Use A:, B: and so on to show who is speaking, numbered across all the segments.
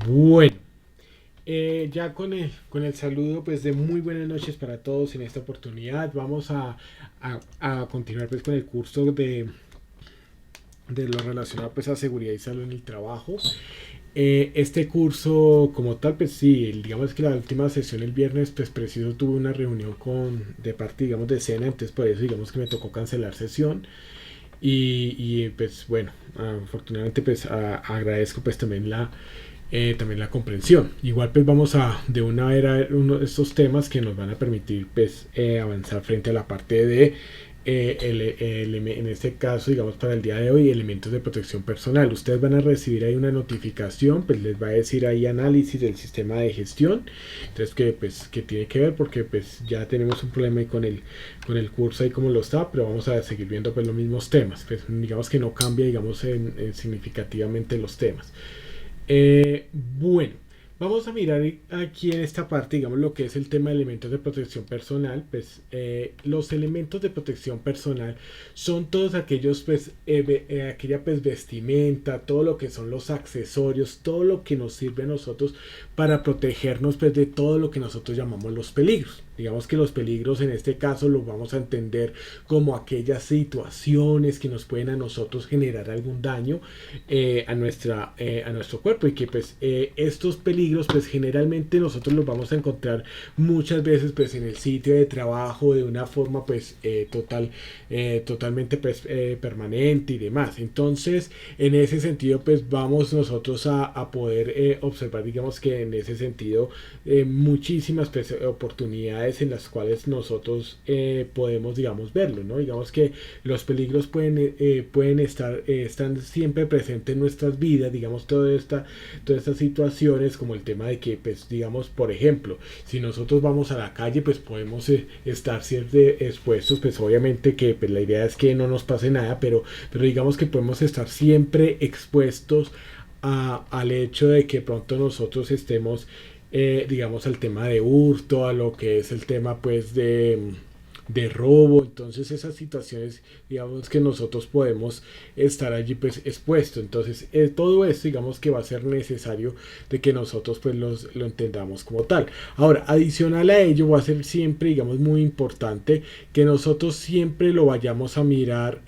A: Bueno, ya con el saludo pues de muy buenas noches para todos en esta oportunidad. Vamos a continuar pues con el curso de lo relacionado pues a seguridad y salud en el trabajo. Este curso como tal pues sí, digamos que la última sesión el viernes pues preciso tuve una reunión de parte digamos de cena, entonces por eso digamos que me tocó cancelar sesión. Pues bueno, afortunadamente pues agradezco pues también la comprensión. Igual pues vamos a de una vez a ver uno de estos temas que nos van a permitir pues avanzar frente a la parte de en este caso digamos para el día de hoy elementos de protección personal. Ustedes van a recibir ahí una notificación, pues les va a decir ahí análisis del sistema de gestión. Entonces que tiene que ver porque pues ya tenemos un problema ahí con el curso ahí como lo está, pero vamos a seguir viendo pues los mismos temas. Pues digamos que no cambia digamos significativamente los temas. Bueno, vamos a mirar aquí en esta parte, digamos, lo que es el tema de elementos de protección personal. Pues los elementos de protección personal son todos aquellos, pues, aquella pues vestimenta, todo lo que son los accesorios, todo lo que nos sirve a nosotros para protegernos pues de todo lo que nosotros llamamos los peligros. Digamos que los peligros en este caso los vamos a entender como aquellas situaciones que nos pueden a nosotros generar algún daño a nuestro cuerpo y que pues estos peligros pues generalmente nosotros los vamos a encontrar muchas veces pues en el sitio de trabajo de una forma pues totalmente pues permanente y demás. Entonces en ese sentido pues vamos nosotros a poder observar digamos que en ese sentido muchísimas pues, oportunidades en las cuales nosotros podemos digamos verlo, ¿no? Digamos que los peligros pueden estar están siempre presentes en nuestras vidas, digamos todas estas situaciones como el tema de que pues digamos por ejemplo si nosotros vamos a la calle pues podemos estar siempre expuestos, pues obviamente que pues, la idea es que no nos pase nada, pero digamos que podemos estar siempre expuestos al hecho de que pronto nosotros estemos digamos al tema de hurto, a lo que es el tema pues de robo. Entonces esas situaciones digamos que nosotros podemos estar allí pues expuesto. Entonces todo esto digamos que va a ser necesario de que nosotros pues lo entendamos como tal. Ahora adicional a ello va a ser siempre digamos muy importante que nosotros siempre lo vayamos a mirar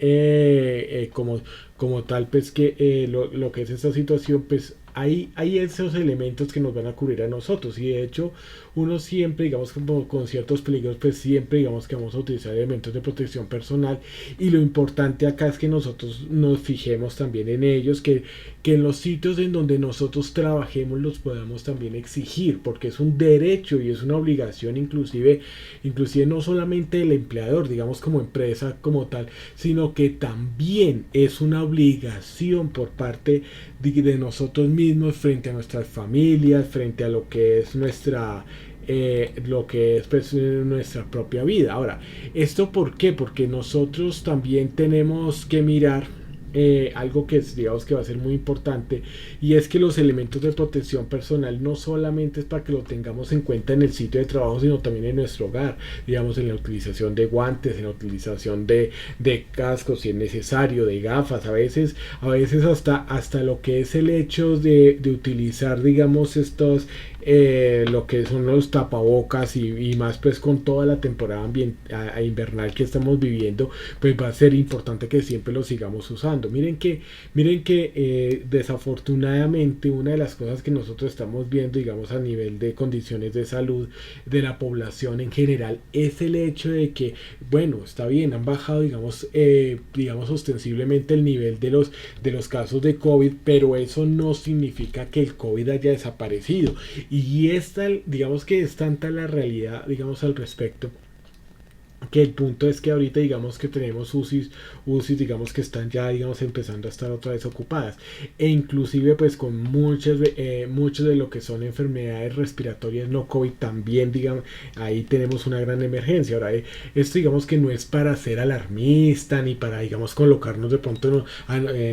A: como tal pues que lo que es esta situación pues hay esos elementos que nos van a cubrir a nosotros y de hecho uno siempre digamos como con ciertos peligros pues siempre digamos que vamos a utilizar elementos de protección personal y lo importante acá es que nosotros nos fijemos también en ellos, que en los sitios en donde nosotros trabajemos los podamos también exigir porque es un derecho y es una obligación inclusive no solamente del empleador digamos como empresa como tal, sino que también es una obligación por parte de nosotros mismos frente a nuestras familias, frente a lo que es lo que es pues, nuestra propia vida. Ahora, ¿esto por qué? Porque nosotros también tenemos que mirar algo que digamos que va a ser muy importante y es que los elementos de protección personal no solamente es para que lo tengamos en cuenta en el sitio de trabajo sino también en nuestro hogar, digamos en la utilización de guantes, en la utilización de cascos si es necesario, de gafas, a veces hasta lo que es el hecho de utilizar digamos estos lo que son los tapabocas y más pues con toda la temporada invernal que estamos viviendo pues va a ser importante que siempre lo sigamos usando. Miren que desafortunadamente una de las cosas que nosotros estamos viendo digamos a nivel de condiciones de salud de la población en general es el hecho de que bueno está bien han bajado digamos ostensiblemente el nivel de los casos de COVID, pero eso no significa que el COVID haya desaparecido y esta digamos que es tanta la realidad digamos al respecto que el punto es que ahorita digamos que tenemos UCIs digamos que están ya digamos empezando a estar otra vez ocupadas e inclusive pues con muchos de lo que son enfermedades respiratorias no COVID también digamos ahí tenemos una gran emergencia. Ahora esto digamos que no es para ser alarmista ni para digamos colocarnos de pronto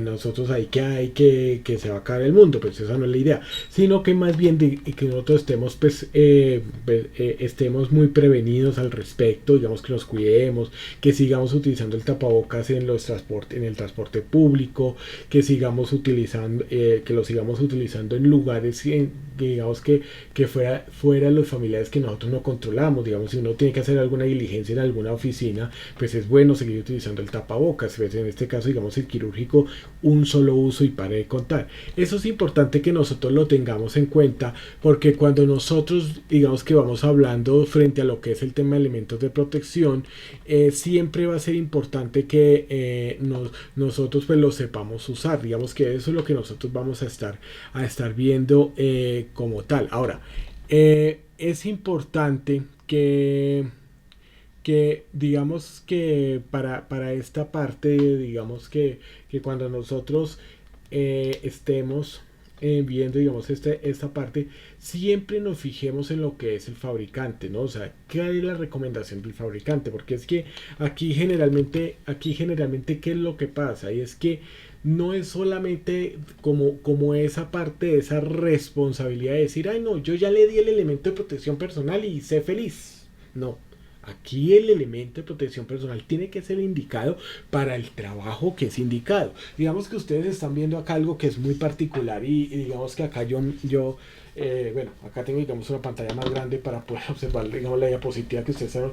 A: nosotros ahí que hay que se va a acabar el mundo, pues esa no es la idea, sino que más bien que nosotros estemos pues estemos muy prevenidos al respecto, digamos que nos cuidemos, que sigamos utilizando el tapabocas en el transporte público, que sigamos utilizando, que lo sigamos utilizando en lugares que digamos que fuera los familiares que nosotros no controlamos. Digamos, si uno tiene que hacer alguna diligencia en alguna oficina, pues es bueno seguir utilizando el tapabocas. Pues en este caso, digamos, el quirúrgico, un solo uso y pare de contar. Eso es importante que nosotros lo tengamos en cuenta, porque cuando nosotros, digamos que vamos hablando frente a lo que es el tema de elementos de protección, siempre va a ser importante que nosotros pues lo sepamos usar. Digamos que eso es lo que nosotros vamos a estar viendo como tal. Ahora, es importante que digamos que para esta parte, digamos que cuando nosotros estemos viendo, digamos, esta parte, siempre nos fijemos en lo que es el fabricante, ¿no? O sea, ¿qué es la recomendación del fabricante? Porque es que aquí generalmente, ¿qué es lo que pasa? Y es que no es solamente como esa parte, esa responsabilidad de decir, ay, no, yo ya le di el elemento de protección personal y sé feliz. No. Aquí el elemento de protección personal tiene que ser indicado para el trabajo que es indicado. Digamos que ustedes están viendo acá algo que es muy particular y digamos que acá yo bueno, acá tengo digamos una pantalla más grande para poder observar digamos la diapositiva que ustedes saben.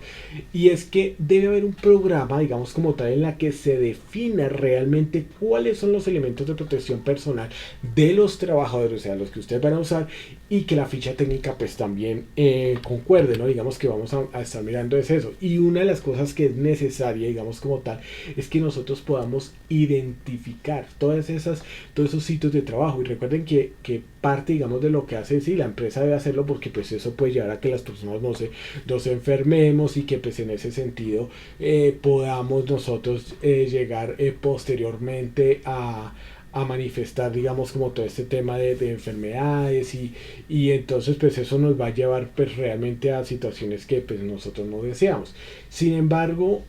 A: Y es que debe haber un programa, digamos como tal, en la que se defina realmente cuáles son los elementos de protección personal de los trabajadores, o sea, los que ustedes van a usar, y que la ficha técnica pues también concuerde, ¿no? Digamos que vamos a estar mirando es eso. Y una de las cosas que es necesaria, digamos como tal, es que nosotros podamos identificar todos esos sitios de trabajo. Y recuerden que parte, digamos, de lo que hace, sí, la empresa debe hacerlo, porque pues eso puede llevar a que las personas no se enfermemos, y que pues en ese sentido podamos nosotros llegar posteriormente a manifestar, digamos, como todo este tema de enfermedades, y entonces pues eso nos va a llevar pues realmente a situaciones que pues nosotros no deseamos. Sin embargo,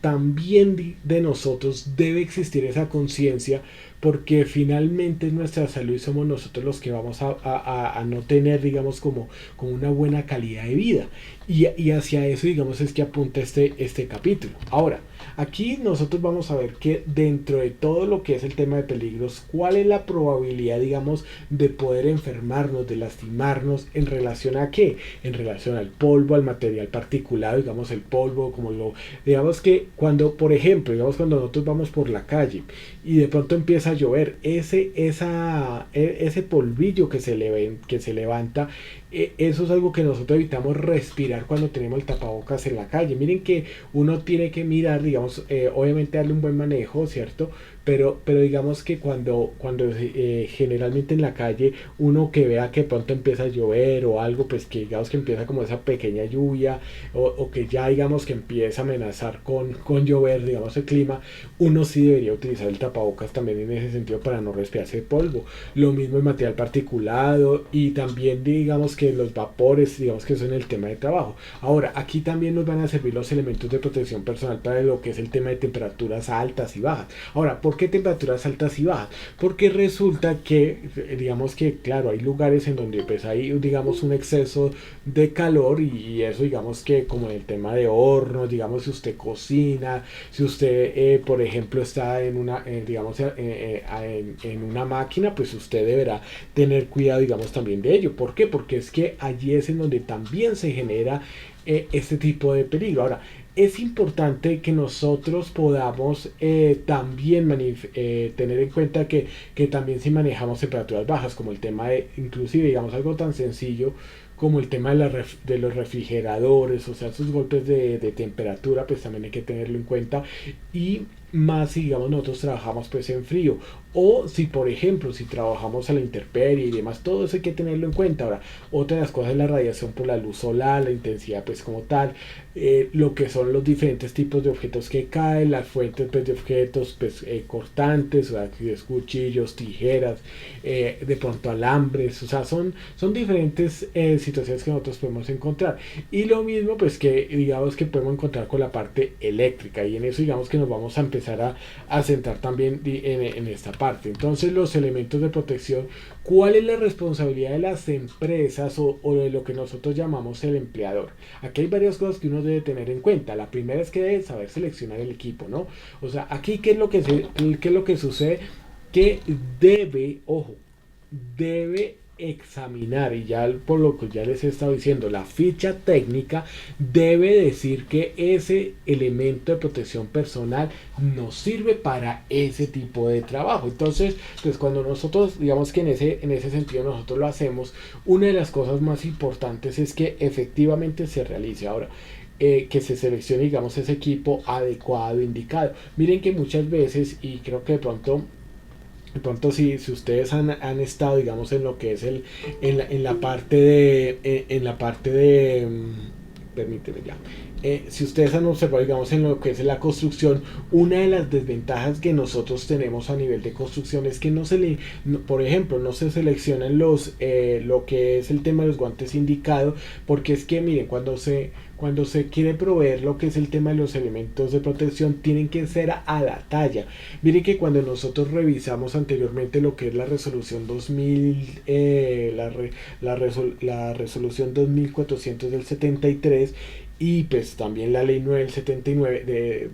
A: también de nosotros debe existir esa conciencia, porque finalmente es nuestra salud y somos nosotros los que vamos a no tener, digamos, como una buena calidad de vida. Y hacia eso, digamos, es que apunta este capítulo. Ahora, aquí nosotros vamos a ver que dentro de todo lo que es el tema de peligros, ¿cuál es la probabilidad, digamos, de poder enfermarnos, de lastimarnos en relación a qué? En relación al polvo, al material particulado, digamos, el polvo, digamos que cuando, por ejemplo, digamos, cuando nosotros vamos por la calle y de pronto empieza a llover, ese polvillo que se levanta, eso es algo que nosotros evitamos respirar cuando tenemos el tapabocas en la calle. Miren que uno tiene que mirar, digamos, obviamente darle un buen manejo, ¿cierto? Pero digamos que cuando generalmente en la calle uno que vea que pronto empieza a llover o algo, pues que digamos que empieza como esa pequeña lluvia, o que ya digamos que empieza a amenazar con llover, digamos, el clima, uno sí debería utilizar el tapabocas también en ese sentido para no respirarse el polvo. Lo mismo el material particulado, y también digamos que los vapores, digamos que eso en el tema de trabajo. Ahora, aquí también nos van a servir los elementos de protección personal para lo que es el tema de temperaturas altas y bajas. Ahora, ¿por qué temperaturas altas y bajas? Porque resulta que, digamos que, claro, hay lugares en donde pues hay, digamos, un exceso de calor, y eso, digamos que como en el tema de hornos, digamos, si usted cocina, si usted, por ejemplo, está en una, digamos, en una máquina, pues usted deberá tener cuidado, digamos, también de ello. ¿Por qué? Porque es que allí es en donde también se genera este tipo de peligro. Ahora, es importante que nosotros podamos también tener en cuenta que también si manejamos temperaturas bajas, como el tema de, inclusive digamos algo tan sencillo como el tema de los refrigeradores, o sea, esos golpes de temperatura, pues también hay que tenerlo en cuenta. Y más si digamos nosotros trabajamos pues en frío, o si por ejemplo si trabajamos a la intemperie y demás, todo eso hay que tenerlo en cuenta. Ahora, otra de las cosas es la radiación por la luz solar, la intensidad pues como tal, lo que son los diferentes tipos de objetos que caen, las fuentes pues de objetos pues cortantes, o sea, que es cuchillos, tijeras, de pronto alambres, o sea, son diferentes situaciones situaciones que nosotros podemos encontrar. Y lo mismo pues que digamos que podemos encontrar con la parte eléctrica, y en eso digamos que nos vamos a empezar a centrar también en esta parte. Entonces los elementos de protección, ¿cuál es la responsabilidad de las empresas o de lo que nosotros llamamos el empleador? Aquí hay varias cosas que uno debe tener en cuenta. La primera es que debe saber seleccionar el equipo, ¿no? O sea, aquí qué es lo que sucede, que debe, ojo, debe examinar, y ya por lo que ya les he estado diciendo, la ficha técnica debe decir que ese elemento de protección personal nos sirve para ese tipo de trabajo. Entonces, pues cuando nosotros, digamos que en ese sentido nosotros lo hacemos, una de las cosas más importantes es que efectivamente se realice. Ahora, que se seleccione, digamos, ese equipo adecuado, indicado. Miren que muchas veces, y creo que de pronto si ustedes han estado, digamos, en lo que es en la parte de permíteme ya. Si ustedes han observado, digamos, en lo que es la construcción, una de las desventajas que nosotros tenemos a nivel de construcción es que por ejemplo, no se seleccionan lo que es el tema de los guantes indicado, porque es que, miren, cuando se quiere proveer lo que es el tema de los elementos de protección, tienen que ser a la talla. Miren que cuando nosotros revisamos anteriormente lo que es la resolución 2000, la resolución 2400 del 73, y pues también la ley 9 del 79,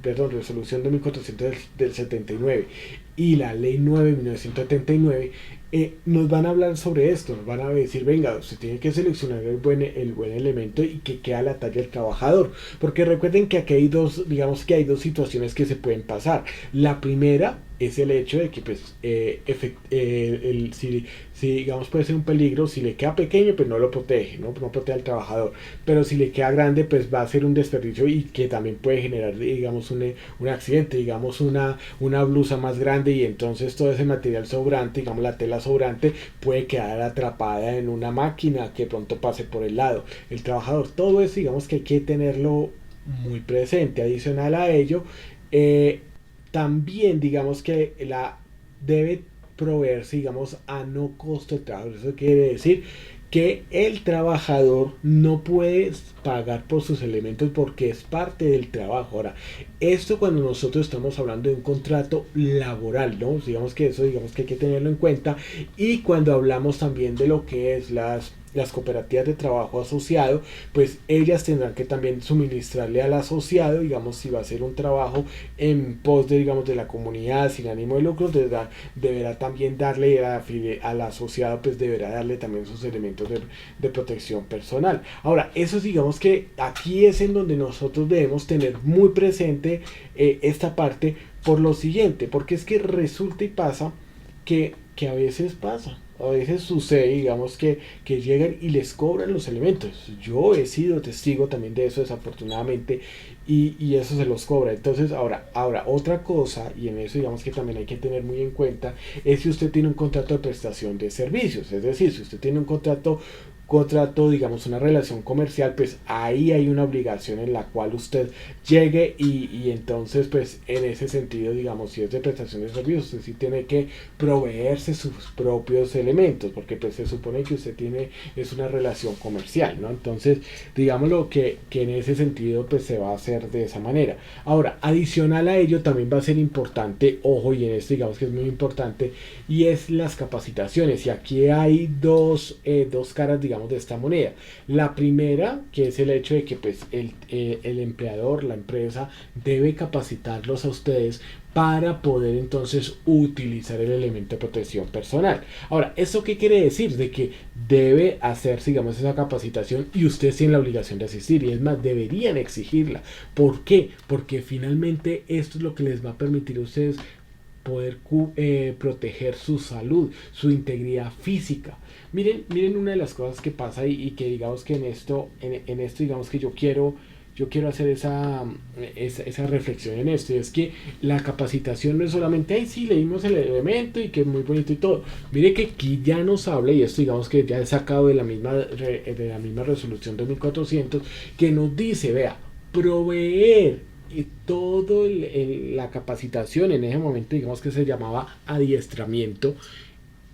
A: resolución 2400 del 79 y la ley 9 de 1979, nos van a hablar sobre esto, nos van a decir, venga, usted tiene que seleccionar el buen elemento y que quede a la talla del trabajador, porque recuerden que aquí hay digamos que hay dos situaciones que se pueden pasar. La primera es el hecho de que pues si digamos puede ser un peligro, si le queda pequeño pues no lo protege, no protege al trabajador, pero si le queda grande pues va a ser un desperdicio, y que también puede generar, digamos, un accidente, digamos una blusa más grande, y entonces todo ese material sobrante, digamos la tela sobrante, puede quedar atrapada en una máquina que pronto pase por el lado el trabajador. Todo eso digamos que hay que tenerlo muy presente. Adicional a ello, también digamos que debe proveerse, digamos, a no costo de trabajo. Eso quiere decir que el trabajador no puede pagar por sus elementos porque es parte del trabajo. Ahora, esto cuando nosotros estamos hablando de un contrato laboral, ¿no? Digamos que eso, digamos que hay que tenerlo en cuenta. Y cuando hablamos también de lo que es las cooperativas de trabajo asociado, pues ellas tendrán que también suministrarle al asociado, digamos, si va a ser un trabajo en pos de, digamos, de la comunidad sin ánimo de lucro, deberá también darle al asociado, pues deberá darle también sus elementos de protección personal. Ahora, eso digamos que aquí es en donde nosotros debemos tener muy presente esta parte, por lo siguiente, porque es que resulta y pasa que a veces sucede, digamos, que llegan y les cobran los elementos. Yo he sido testigo también de eso, desafortunadamente, y eso se los cobra. Entonces, ahora, otra cosa, y en eso digamos que también hay que tener muy en cuenta, es si usted tiene un contrato de prestación de servicios. Es decir, si usted tiene un contrato, digamos, una relación comercial, pues ahí hay una obligación en la cual usted llegue y entonces, pues en ese sentido, digamos, si es de prestación de servicios, usted sí tiene que proveerse sus propios elementos, porque pues se supone que usted es una relación comercial, ¿no? Entonces, digámoslo que en ese sentido, pues se va a hacer de esa manera. Ahora, adicional a ello, también va a ser importante, ojo, y en esto digamos que es muy importante, y es las capacitaciones. Y aquí hay dos caras, digamos, de esta moneda. La primera, que es el hecho de que pues el empleador, la empresa, debe capacitarlos a ustedes para poder entonces utilizar el elemento de protección personal. Ahora, ¿eso qué quiere decir? De que debe hacerse, digamos, esa capacitación, y ustedes tienen la obligación de asistir, y es más, deberían exigirla. ¿Por qué? Porque finalmente esto es lo que les va a permitir a ustedes poder proteger su salud, su integridad física. Miren una de las cosas que pasa y que digamos que en esto digamos que yo quiero hacer esa reflexión en esto, y es que la capacitación no es solamente, ay, sí, leímos el elemento y que es muy bonito y todo. Mire que aquí ya nos habla, y esto digamos que ya es sacado de la misma resolución 2400, que nos dice, vea, proveer todo la capacitación en ese momento, digamos que se llamaba adiestramiento,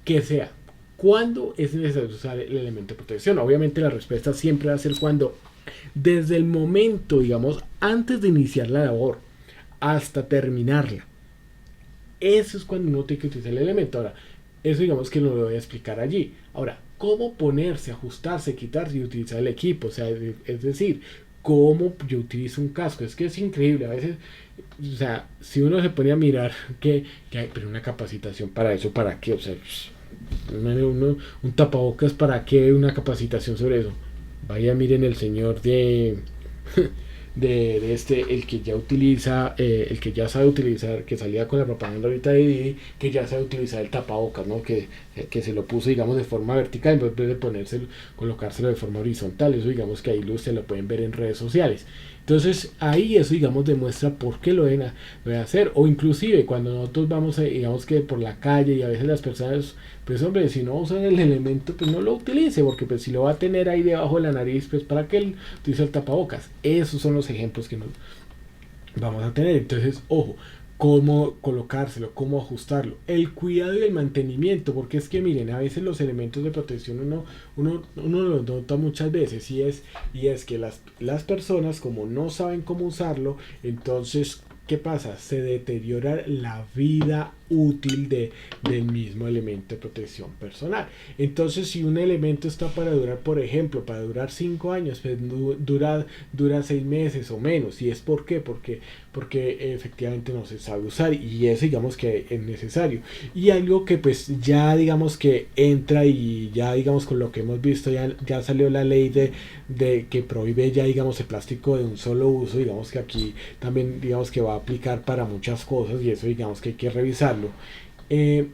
A: que sea ¿Cuándo es necesario usar el elemento de protección? Obviamente la respuesta siempre va a ser cuando, desde el momento, digamos, antes de iniciar la labor hasta terminarla. Eso es cuando uno tiene que utilizar el elemento. Ahora, eso digamos que no lo voy a explicar allí. Ahora, ¿cómo ponerse, ajustarse, quitarse y utilizar el equipo? O sea, es decir, ¿cómo yo utilizo un casco? Es que es increíble. A veces, o sea, si uno se pone a mirar que hay, pero una capacitación para eso, ¿para qué? O sea, un tapabocas, ¿para qué una capacitación sobre eso? Vaya, miren el señor de este, el que ya utiliza, el que ya sabe utilizar, que salía con la propaganda ahorita de Didi, que ya sabe utilizar el tapabocas, ¿no? Que se lo puso, digamos, de forma vertical en vez de ponérselo, colocárselo de forma horizontal. Eso, digamos, que ahí se lo pueden ver en redes sociales. Entonces ahí eso, digamos, demuestra por qué lo deben hacer. O inclusive cuando nosotros vamos, digamos que por la calle y a veces las personas, pues hombre, si no usan el elemento, pues no lo utilice, porque pues si lo va a tener ahí debajo de la nariz, pues para que él utilice el tapabocas. Esos son los ejemplos que nos vamos a tener. Entonces, ojo, cómo colocárselo, cómo ajustarlo, el cuidado y el mantenimiento, porque es que miren, a veces los elementos de protección uno los nota muchas veces y es que las personas como no saben cómo usarlo, entonces ¿qué pasa? Se deteriora la vida útil del mismo elemento de protección personal. Entonces, si un elemento está para durar, por ejemplo, para durar 5 años, pues dura 6 meses o menos. ¿Y es por qué? Porque efectivamente no se sabe usar y eso digamos que es necesario. Y algo que pues ya digamos que entra y ya digamos con lo que hemos visto, ya salió la ley de que prohíbe ya digamos el plástico de un solo uso, digamos que aquí también digamos que va a aplicar para muchas cosas y eso digamos que hay que revisarlo. Eh,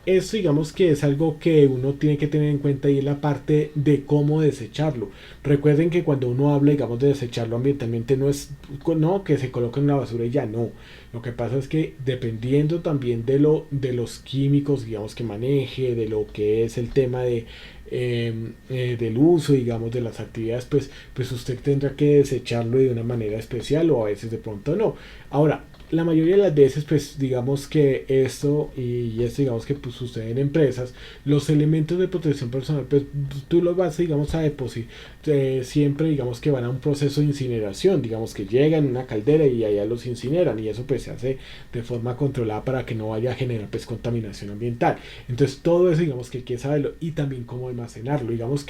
A: Esto digamos que es algo que uno tiene que tener en cuenta y es la parte de cómo desecharlo. Recuerden que cuando uno habla digamos de desecharlo ambientalmente no es no que se coloque en la basura y ya no. Lo que pasa es que dependiendo también de los químicos digamos que maneje, de lo que es el tema del uso digamos de las actividades, pues usted tendrá que desecharlo de una manera especial o a veces de pronto no. Ahora, la mayoría de las veces, pues digamos que esto digamos que pues, sucede en empresas, los elementos de protección personal, pues tú los vas, digamos, a depositar, siempre digamos que van a un proceso de incineración, digamos que llegan en una caldera y allá los incineran y eso pues se hace de forma controlada para que no vaya a generar pues contaminación ambiental. Entonces todo eso digamos que hay que saberlo y también cómo almacenarlo. Digamos,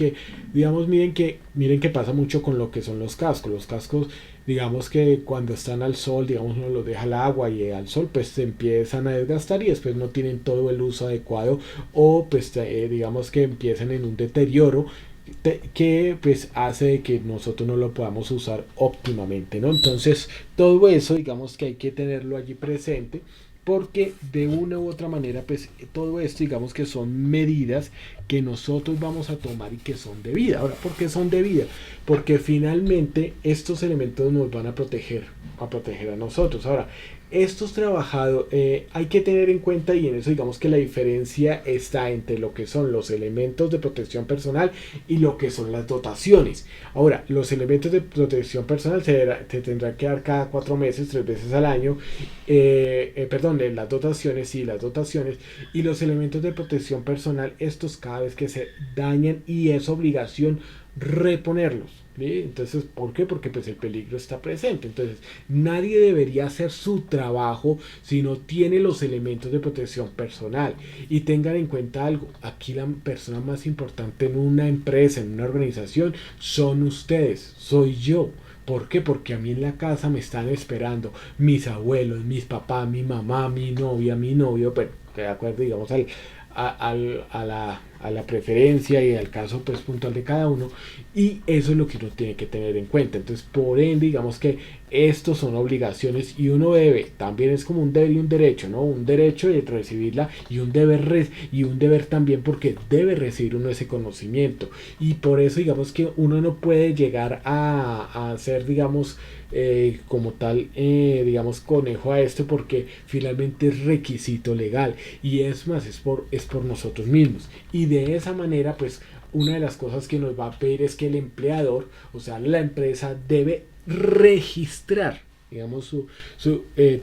A: miren que pasa mucho con lo que son los cascos. Los cascos digamos que cuando están al sol, digamos uno los deja al agua y al sol, pues se empiezan a desgastar y después no tienen todo el uso adecuado o pues digamos que empiezan en un deterioro que pues hace que nosotros no lo podamos usar óptimamente, ¿no? Entonces todo eso digamos que hay que tenerlo allí presente porque de una u otra manera pues todo esto digamos que son medidas que nosotros vamos a tomar y que son de vida. Ahora, ¿por qué son de vida? Porque finalmente estos elementos nos van a proteger a nosotros. Ahora, estos trabajados hay que tener en cuenta y en eso digamos que la diferencia está entre lo que son los elementos de protección personal y lo que son las dotaciones. Ahora, los elementos de protección personal se tendrá que dar cada 4 meses, 3 veces al año, perdón, las dotaciones y los elementos de protección personal, estos cada vez que se dañan y es obligación reponerlos. ¿Sí? Entonces, ¿por qué? Porque pues el peligro está presente. Entonces, nadie debería hacer su trabajo si no tiene los elementos de protección personal. Y tengan en cuenta algo, aquí la persona más importante en una empresa, en una organización, son ustedes, soy yo. ¿Por qué? Porque a mí en la casa me están esperando mis abuelos, mis papás, mi mamá, mi novia, mi novio, pero de acuerdo, digamos, a la preferencia y al caso pues puntual de cada uno y eso es lo que uno tiene que tener en cuenta. Entonces por ende digamos que estos son obligaciones y uno debe, también es como un deber y un derecho, ¿no? Un derecho de recibirla y un deber también porque debe recibir uno ese conocimiento y por eso digamos que uno no puede llegar a ser digamos como tal digamos conejo a esto porque finalmente es requisito legal y es más es por nosotros mismos y de esa manera pues una de las cosas que nos va a pedir es que el empleador, o sea la empresa debe registrar digamos,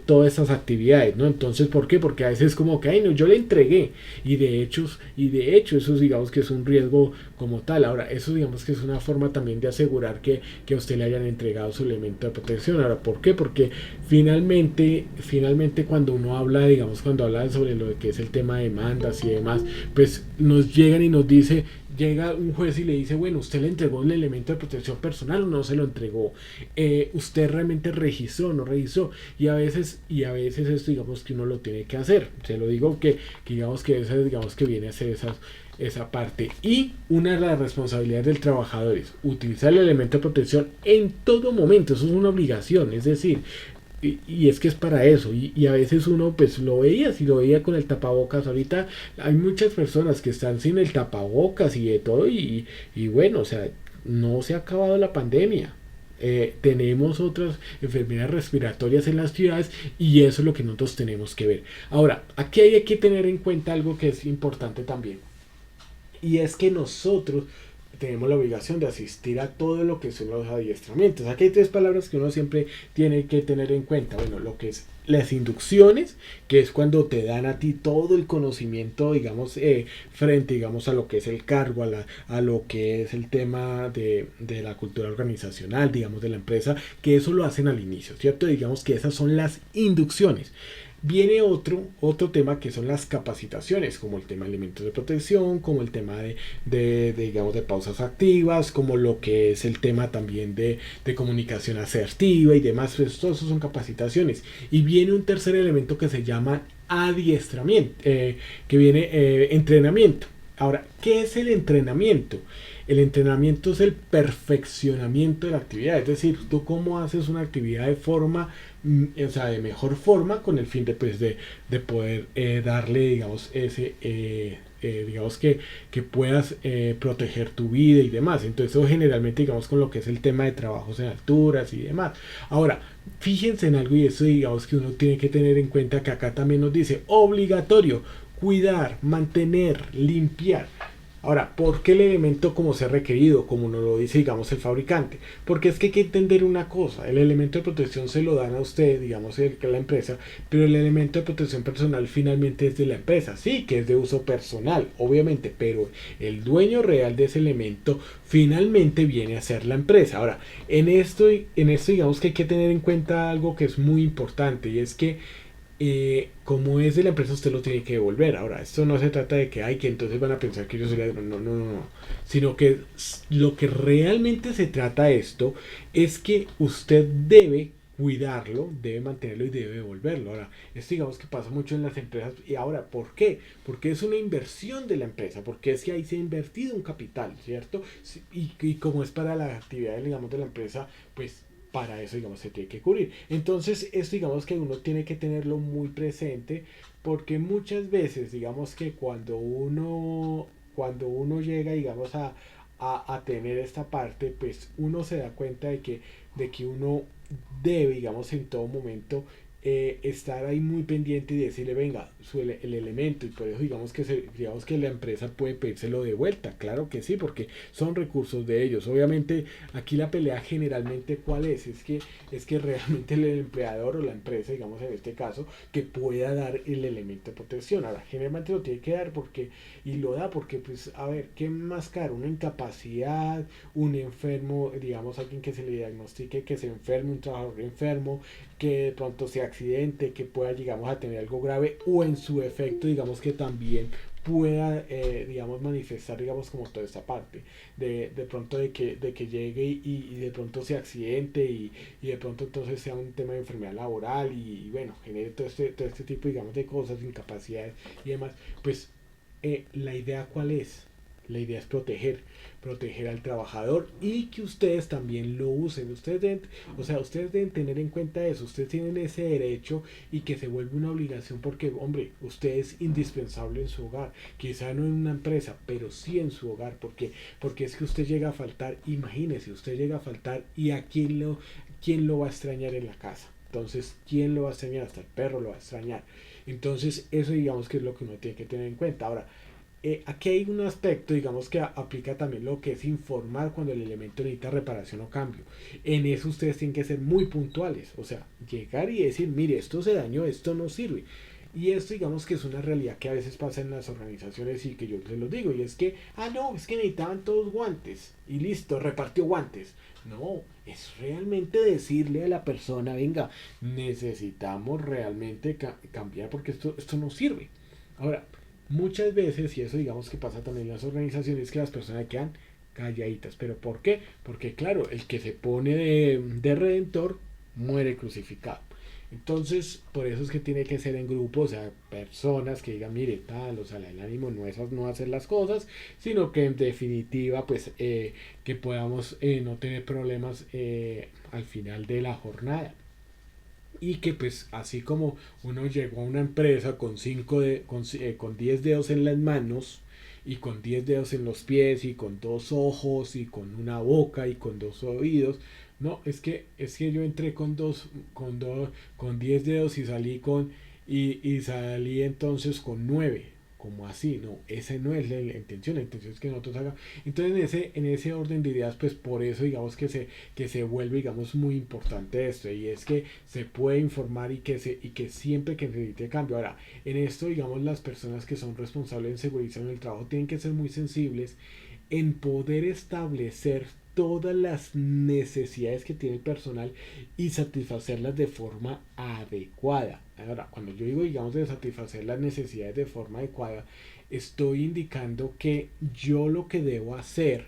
A: todas esas actividades, ¿no? Entonces, ¿por qué? Porque a veces es como que, ay, no, yo le entregué, y de hecho, eso digamos que es un riesgo como tal. Ahora, eso digamos que es una forma también de asegurar que a usted le hayan entregado su elemento de protección. Ahora, ¿por qué? Porque finalmente cuando uno habla, digamos, cuando habla sobre lo que es el tema de demandas y demás, pues nos llegan y nos dice, llega un juez y le dice, bueno, usted le entregó el elemento de protección personal o no se lo entregó, usted realmente registró o no registró, y a veces esto digamos que uno lo tiene que hacer. Se lo digo que digamos que esa digamos que viene a ser esa parte. Y una de las responsabilidades del trabajador es utilizar el elemento de protección en todo momento. Eso es una obligación, es decir, y es que es para eso, y a veces uno pues lo veía, si lo veía con el tapabocas. Ahorita hay muchas personas que están sin el tapabocas y de todo, y bueno, o sea, no se ha acabado la pandemia. Tenemos otras enfermedades respiratorias en las ciudades, y eso es lo que nosotros tenemos que ver. Ahora, aquí hay que tener en cuenta algo que es importante también, y es que nosotros tenemos la obligación de asistir a todo lo que son los adiestramientos. Aquí hay tres palabras que uno siempre tiene que tener en cuenta. Bueno, lo que es las inducciones, que es cuando te dan a ti todo el conocimiento, digamos, frente, digamos, a lo que es el cargo, a lo que es el tema de la cultura organizacional, digamos, de la empresa, que eso lo hacen al inicio, ¿cierto? Digamos que esas son las inducciones. Viene otro tema que son las capacitaciones, como el tema de elementos de protección, como el tema digamos, de pausas activas, como lo que es el tema también de comunicación asertiva y demás. Pues todo eso son capacitaciones. Y viene un tercer elemento que se llama adiestramiento, que viene entrenamiento. Ahora, ¿qué es el entrenamiento? El entrenamiento es el perfeccionamiento de la actividad, es decir, tú cómo haces una actividad de forma, o sea, de mejor forma, con el fin de, pues, de poder darle, digamos, digamos que puedas proteger tu vida y demás. Entonces, eso generalmente, digamos, con lo que es el tema de trabajos en alturas y demás. Ahora, fíjense en algo, y eso, digamos, que uno tiene que tener en cuenta, que acá también nos dice obligatorio cuidar, mantener, limpiar. Ahora, ¿por qué el elemento como se ha requerido, como nos lo dice, digamos, el fabricante? Porque es que hay que entender una cosa, el elemento de protección se lo dan a usted, digamos, la empresa, pero el elemento de protección personal finalmente es de la empresa, sí, que es de uso personal, obviamente, pero el dueño real de ese elemento finalmente viene a ser la empresa. Ahora, en esto digamos que hay que tener en cuenta algo que es muy importante, y es que como es de la empresa, usted lo tiene que devolver. Ahora, esto no se trata de que hay que entonces van a pensar que yo soy ladrón, no, no, no, no, sino que lo que realmente se trata esto es que usted debe cuidarlo, debe mantenerlo y debe devolverlo. Ahora, esto digamos que pasa mucho en las empresas. Y ahora, ¿por qué? Porque es una inversión de la empresa, porque es que ahí se ha invertido un capital, ¿cierto? Y como es para la actividad, digamos, de la empresa, pues para eso, digamos, se tiene que cubrir. Entonces, esto, digamos, que uno tiene que tenerlo muy presente, porque muchas veces, digamos, que cuando uno llega, digamos, a tener esta parte, pues uno se da cuenta de que uno debe, digamos, en todo momento estar ahí muy pendiente y decirle, venga, el elemento, y por eso digamos que la empresa puede pedírselo de vuelta, claro que sí, porque son recursos de ellos. Obviamente aquí la pelea generalmente, ¿cuál es? Es que realmente el empleador o la empresa, digamos en este caso, que pueda dar el elemento de protección. Ahora, generalmente lo tiene que dar porque, y lo da porque, pues, a ver, ¿qué más caro? Una incapacidad, un enfermo, digamos, alguien que se le diagnostique que se enferme, un trabajador enfermo, que de pronto sea accidente, que pueda, digamos, a tener algo grave, o en su efecto, digamos, que también pueda, digamos, manifestar, digamos, como toda esta parte, de pronto de que llegue y de pronto sea accidente, y de pronto entonces sea un tema de enfermedad laboral, y bueno, genere todo este tipo, digamos, de cosas, incapacidades y demás. Pues la idea, ¿cuál es? La idea es proteger al trabajador, y que ustedes también lo usen. Ustedes deben tener en cuenta eso. Ustedes tienen ese derecho, y que se vuelve una obligación, porque, hombre, usted es indispensable en su hogar. Quizá no en una empresa, pero sí en su hogar. Porque es que usted llega a faltar. Imagínese, usted llega a faltar, y a quién lo va a extrañar en la casa. Entonces, ¿quién lo va a extrañar? Hasta el perro lo va a extrañar. Entonces, eso digamos que es lo que uno tiene que tener en cuenta. Ahora, aquí hay un aspecto, digamos, que aplica también lo que es informar cuando el elemento necesita reparación o cambio. En eso ustedes tienen que ser muy puntuales, o sea, llegar y decir, mire, esto se dañó, esto no sirve. Y esto digamos que es una realidad que a veces pasa en las organizaciones y que yo se los digo, y es que, no, es que necesitaban todos guantes, y listo, repartió guantes. No, es realmente decirle a la persona, venga, necesitamos realmente cambiar porque esto no sirve. Ahora, muchas veces, y eso digamos que pasa también en las organizaciones, que las personas quedan calladitas. ¿Pero por qué? Porque claro, el que se pone de redentor muere crucificado. Entonces, por eso es que tiene que ser en grupo, o sea, personas que digan, mire, tal, o sea, el ánimo no es no hacer las cosas, sino que en definitiva, pues, que podamos no tener problemas al final de la jornada. Y que pues así como uno llegó a una empresa con 10 dedos en las manos y con 10 dedos en los pies y con dos ojos y con una boca y con dos oídos, no, es que yo entré con 10 dedos y salí y salí entonces con 9, como así, no, esa no es la intención, la intención es que nosotros hagamos. Entonces en ese orden de ideas, pues por eso digamos que se vuelve digamos muy importante esto, y es que se puede informar y que siempre que necesite cambio. Ahora, en esto digamos las personas que son responsables de seguridad en el trabajo tienen que ser muy sensibles en poder establecer todas las necesidades que tiene el personal y satisfacerlas de forma adecuada. Ahora, cuando yo digo, digamos, de satisfacer las necesidades de forma adecuada, estoy indicando que yo lo que debo hacer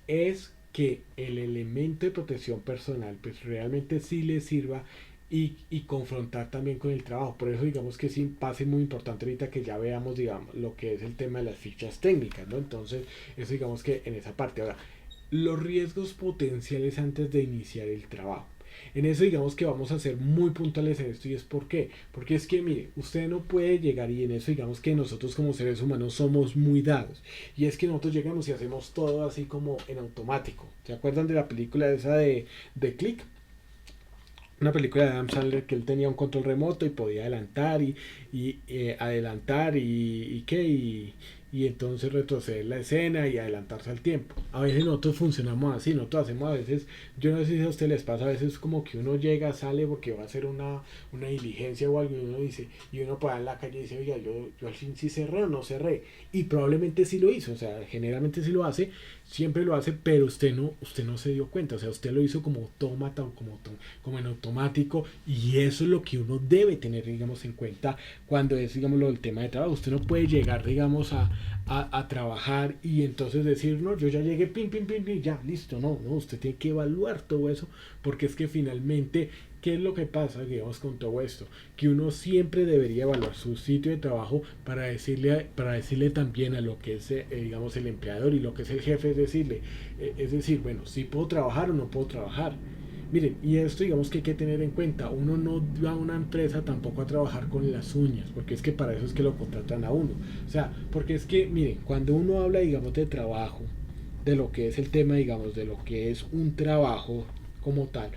A: es que el elemento de protección personal pues realmente sí le sirva y confrontar también con el trabajo. Por eso digamos que sí pasa muy importante ahorita que ya veamos digamos lo que es el tema de las fichas técnicas, ¿no? Entonces eso digamos que en esa parte. Ahora, los riesgos potenciales antes de iniciar el trabajo. En eso digamos que vamos a ser muy puntuales en esto, y es por qué. Porque es que mire, usted no puede llegar, y en eso digamos que nosotros como seres humanos somos muy dados. Y es que nosotros llegamos y hacemos todo así como en automático. ¿Se acuerdan de la película esa de Click? Una película de Adam Sandler que él tenía un control remoto y podía adelantar y adelantar y entonces retroceder la escena y adelantarse al tiempo. A veces nosotros funcionamos así, nosotros hacemos a veces, yo no sé si a usted les pasa, a veces como que uno llega, sale porque va a hacer una diligencia o algo, y uno dice, y uno para en la calle y dice, oiga, yo al fin sí cerré o no cerré, y probablemente sí lo hizo, o sea, generalmente sí lo hace, siempre lo hace, pero usted no se dio cuenta, o sea, usted lo hizo como autómata o como en automático, y eso es lo que uno debe tener, digamos, en cuenta cuando es, digamos, el tema de trabajo. Usted no puede llegar, digamos, a trabajar y entonces decir, no, yo ya llegué, pim, pim, pim, pim, ya, listo, no, usted tiene que evaluar todo eso, porque es que finalmente, ¿qué es lo que pasa, digamos, con todo esto? Que uno siempre debería evaluar su sitio de trabajo para decirle también a lo que es, digamos, el empleador y lo que es el jefe, es decir, bueno, si puedo trabajar o no puedo trabajar. Miren, y esto digamos que hay que tener en cuenta, uno no va a una empresa tampoco a trabajar con las uñas, porque es que para eso es que lo contratan a uno. O sea, porque es que, miren, cuando uno habla, digamos, de trabajo, de lo que es el tema, digamos, de lo que es un trabajo como tal,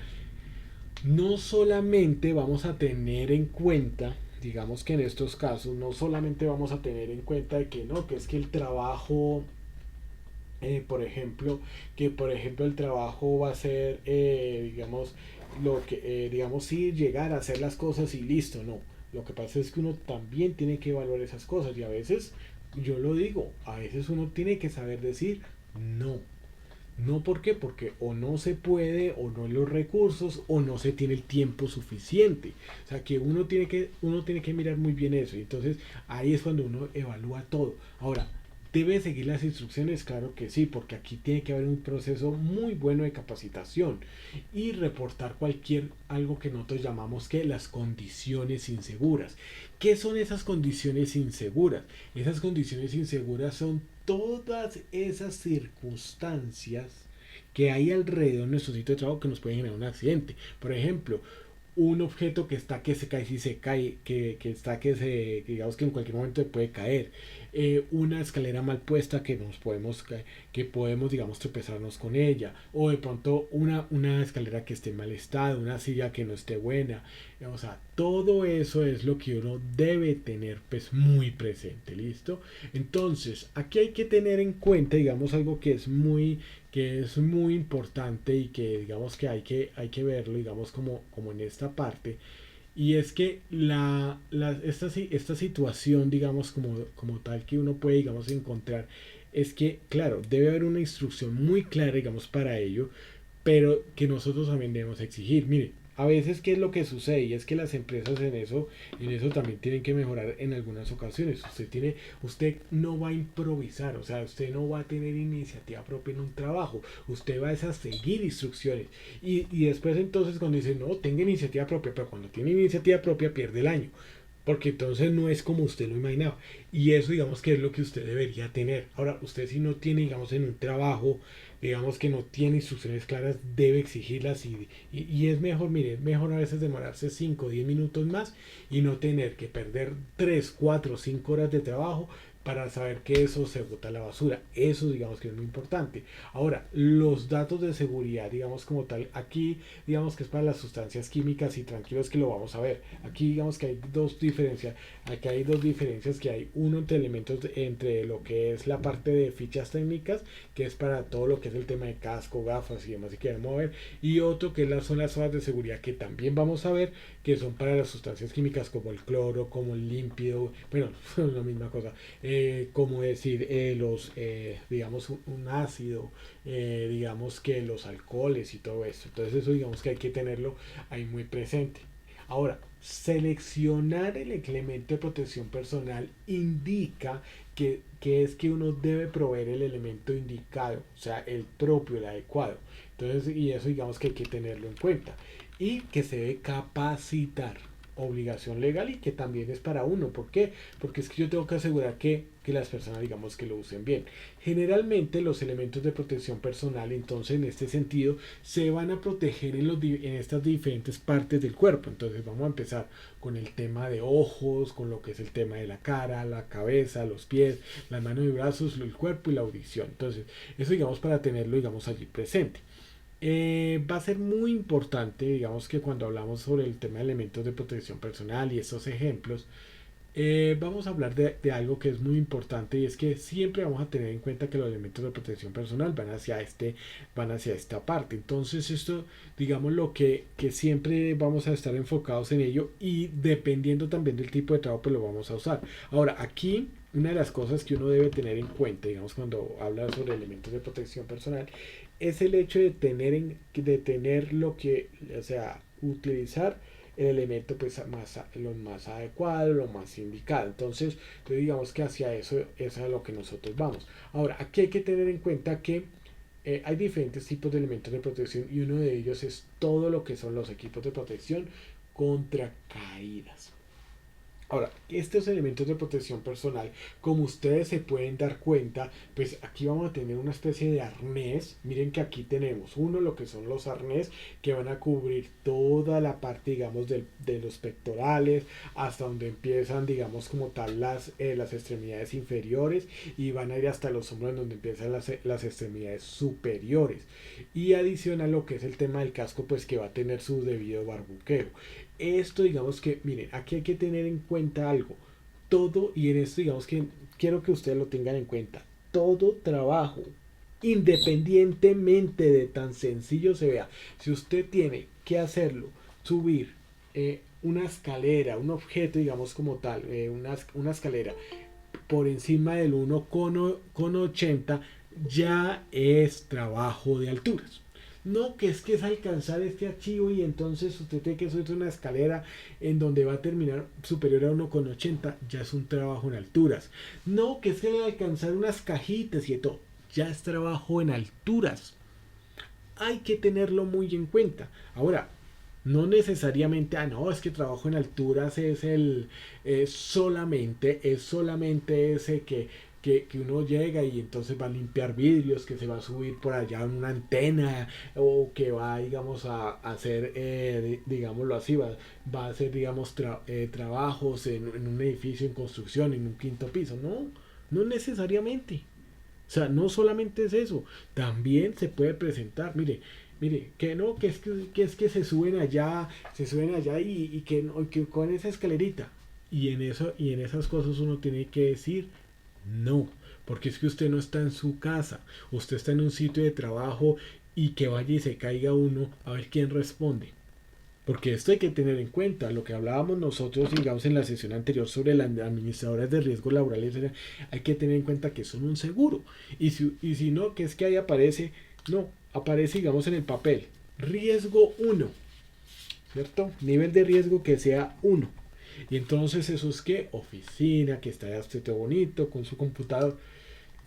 A: no solamente vamos a tener en cuenta, digamos que en estos casos, no solamente vamos a tener en cuenta de que no, que es que el trabajo por ejemplo, que por ejemplo el trabajo va a ser, digamos, digamos, sí, llegar a hacer las cosas y listo, no. Lo que pasa es que uno también tiene que evaluar esas cosas, y a veces, yo lo digo, a veces uno tiene que saber decir no. No, ¿por qué? Porque o no se puede, o no hay los recursos, o no se tiene el tiempo suficiente. O sea que uno tiene que mirar muy bien eso. Y entonces ahí es cuando uno evalúa todo. Ahora, ¿debe seguir las instrucciones? Claro que sí, porque aquí tiene que haber un proceso muy bueno de capacitación y reportar algo que nosotros llamamos que las condiciones inseguras. ¿Qué son esas condiciones inseguras? Esas condiciones inseguras son todas esas circunstancias que hay alrededor de nuestro sitio de trabajo que nos pueden generar un accidente. Por ejemplo, un objeto que está que se cae, si se cae, que está que digamos que en cualquier momento puede caer, una escalera mal puesta que nos podemos que podemos digamos tropezarnos con ella, o de pronto una escalera que esté en mal estado, una silla que no esté buena, o sea, todo eso es lo que uno debe tener pues muy presente, ¿listo? Entonces, aquí hay que tener en cuenta, digamos, algo que es muy importante y que digamos que hay que verlo, digamos, como en esta parte. Y es que esta situación, digamos, como tal que uno puede, digamos, encontrar, es que, claro, debe haber una instrucción muy clara, digamos, para ello, pero que nosotros también debemos exigir. Mire, a veces, ¿qué es lo que sucede? Y es que las empresas en eso también tienen que mejorar en algunas ocasiones. Usted no va a improvisar, o sea, usted no va a tener iniciativa propia en un trabajo. Usted va a seguir instrucciones. Y después entonces cuando dice, no, tenga iniciativa propia, pero cuando tiene iniciativa propia pierde el año. Porque entonces no es como usted lo imaginaba. Y eso digamos que es lo que usted debería tener. Ahora, usted si no tiene, digamos, en un trabajo, digamos que no tiene instrucciones claras, debe exigirlas y es mejor, mire, es mejor a veces demorarse 5 o 10 minutos más y no tener que perder 3 4 5 horas de trabajo para saber que eso se bota a la basura. Eso digamos que es muy importante. Ahora, los datos de seguridad, digamos como tal, aquí digamos que es para las sustancias químicas y tranquilos que lo vamos a ver. Aquí digamos que hay dos diferencias, aquí hay dos diferencias que hay uno entre elementos entre lo que es la parte de fichas técnicas, que es para todo lo que es el tema de casco, gafas y demás que vamos a ver, y otro que son las zonas de seguridad que también vamos a ver, que son para las sustancias químicas como el cloro, como el límpido, bueno, son la misma cosa, como decir, digamos, un ácido, digamos que los alcoholes y todo esto. Entonces eso digamos que hay que tenerlo ahí muy presente. Ahora, seleccionar el elemento de protección personal indica que es que uno debe proveer el elemento indicado, o sea, el propio, el adecuado. Entonces, y eso digamos que hay que tenerlo en cuenta. Y que se debe capacitar, obligación legal y que también es para uno. ¿Por qué? Porque es que yo tengo que asegurar que las personas digamos que lo usen bien. Generalmente los elementos de protección personal entonces en este sentido se van a proteger en estas diferentes partes del cuerpo. Entonces vamos a empezar con el tema de ojos, con lo que es el tema de la cara, la cabeza, los pies, las manos y brazos, el cuerpo y la audición. Entonces eso digamos para tenerlo digamos allí presente. Va a ser muy importante, digamos que cuando hablamos sobre el tema de elementos de protección personal y estos ejemplos, vamos a hablar de algo que es muy importante y es que siempre vamos a tener en cuenta que los elementos de protección personal van hacia esta parte. Entonces esto, digamos que siempre vamos a estar enfocados en ello y dependiendo también del tipo de trabajo pues lo vamos a usar. Ahora aquí una de las cosas que uno debe tener en cuenta, digamos, cuando habla sobre elementos de protección personal, es el hecho de tener lo que, o sea, utilizar el elemento pues lo más adecuado, lo más indicado. Entonces digamos que hacia eso es a lo que nosotros vamos. Ahora, aquí hay que tener en cuenta que hay diferentes tipos de elementos de protección y uno de ellos es todo lo que son los equipos de protección contra caídas. Ahora, estos elementos de protección personal, como ustedes se pueden dar cuenta, pues aquí vamos a tener una especie de arnés. Miren que aquí tenemos uno, lo que son los arnés, que van a cubrir toda la parte, digamos, de los pectorales, hasta donde empiezan, digamos, como tal, las extremidades inferiores, y van a ir hasta los hombros, donde empiezan las extremidades superiores. Y adicional lo que es el tema del casco, pues que va a tener su debido barbuqueo. Esto digamos que, miren, aquí hay que tener en cuenta algo. Todo, y en esto digamos que quiero que ustedes lo tengan en cuenta. Todo trabajo, independientemente de tan sencillo se vea, si usted tiene que hacerlo, subir una escalera, un objeto, digamos como tal, una escalera por encima del 1,80 ya es trabajo de alturas. No, que es alcanzar este archivo y entonces usted tiene que subir una escalera en donde va a terminar superior a 1,80, ya es un trabajo en alturas. No, que es que alcanzar unas cajitas y todo, ya es trabajo en alturas. Hay que tenerlo muy en cuenta. Ahora, no necesariamente, no, es que trabajo en alturas es solamente ese que que uno llega y entonces va a limpiar vidrios, que se va a subir por allá en una antena, o que va, digamos, a hacer, digámoslo así, va a hacer, digamos, trabajos en un edificio en construcción, en un quinto piso. No, no necesariamente. O sea, no solamente es eso, también se puede presentar, mire, que no, que se suben allá y que, no, que con esa escalerita. Y en esas cosas uno tiene que decir no, porque es que usted no está en su casa, usted está en un sitio de trabajo y que vaya y se caiga uno, a ver quién responde. Porque esto hay que tener en cuenta, lo que hablábamos nosotros, digamos, en la sesión anterior sobre las administradoras de riesgos laborales, hay que tener en cuenta que son un seguro. Y si no, que es que ahí aparece, no, aparece, digamos, en el papel, riesgo uno, ¿cierto? Nivel de riesgo que sea uno. Y entonces eso es que oficina, que está ya usted todo bonito con su computador.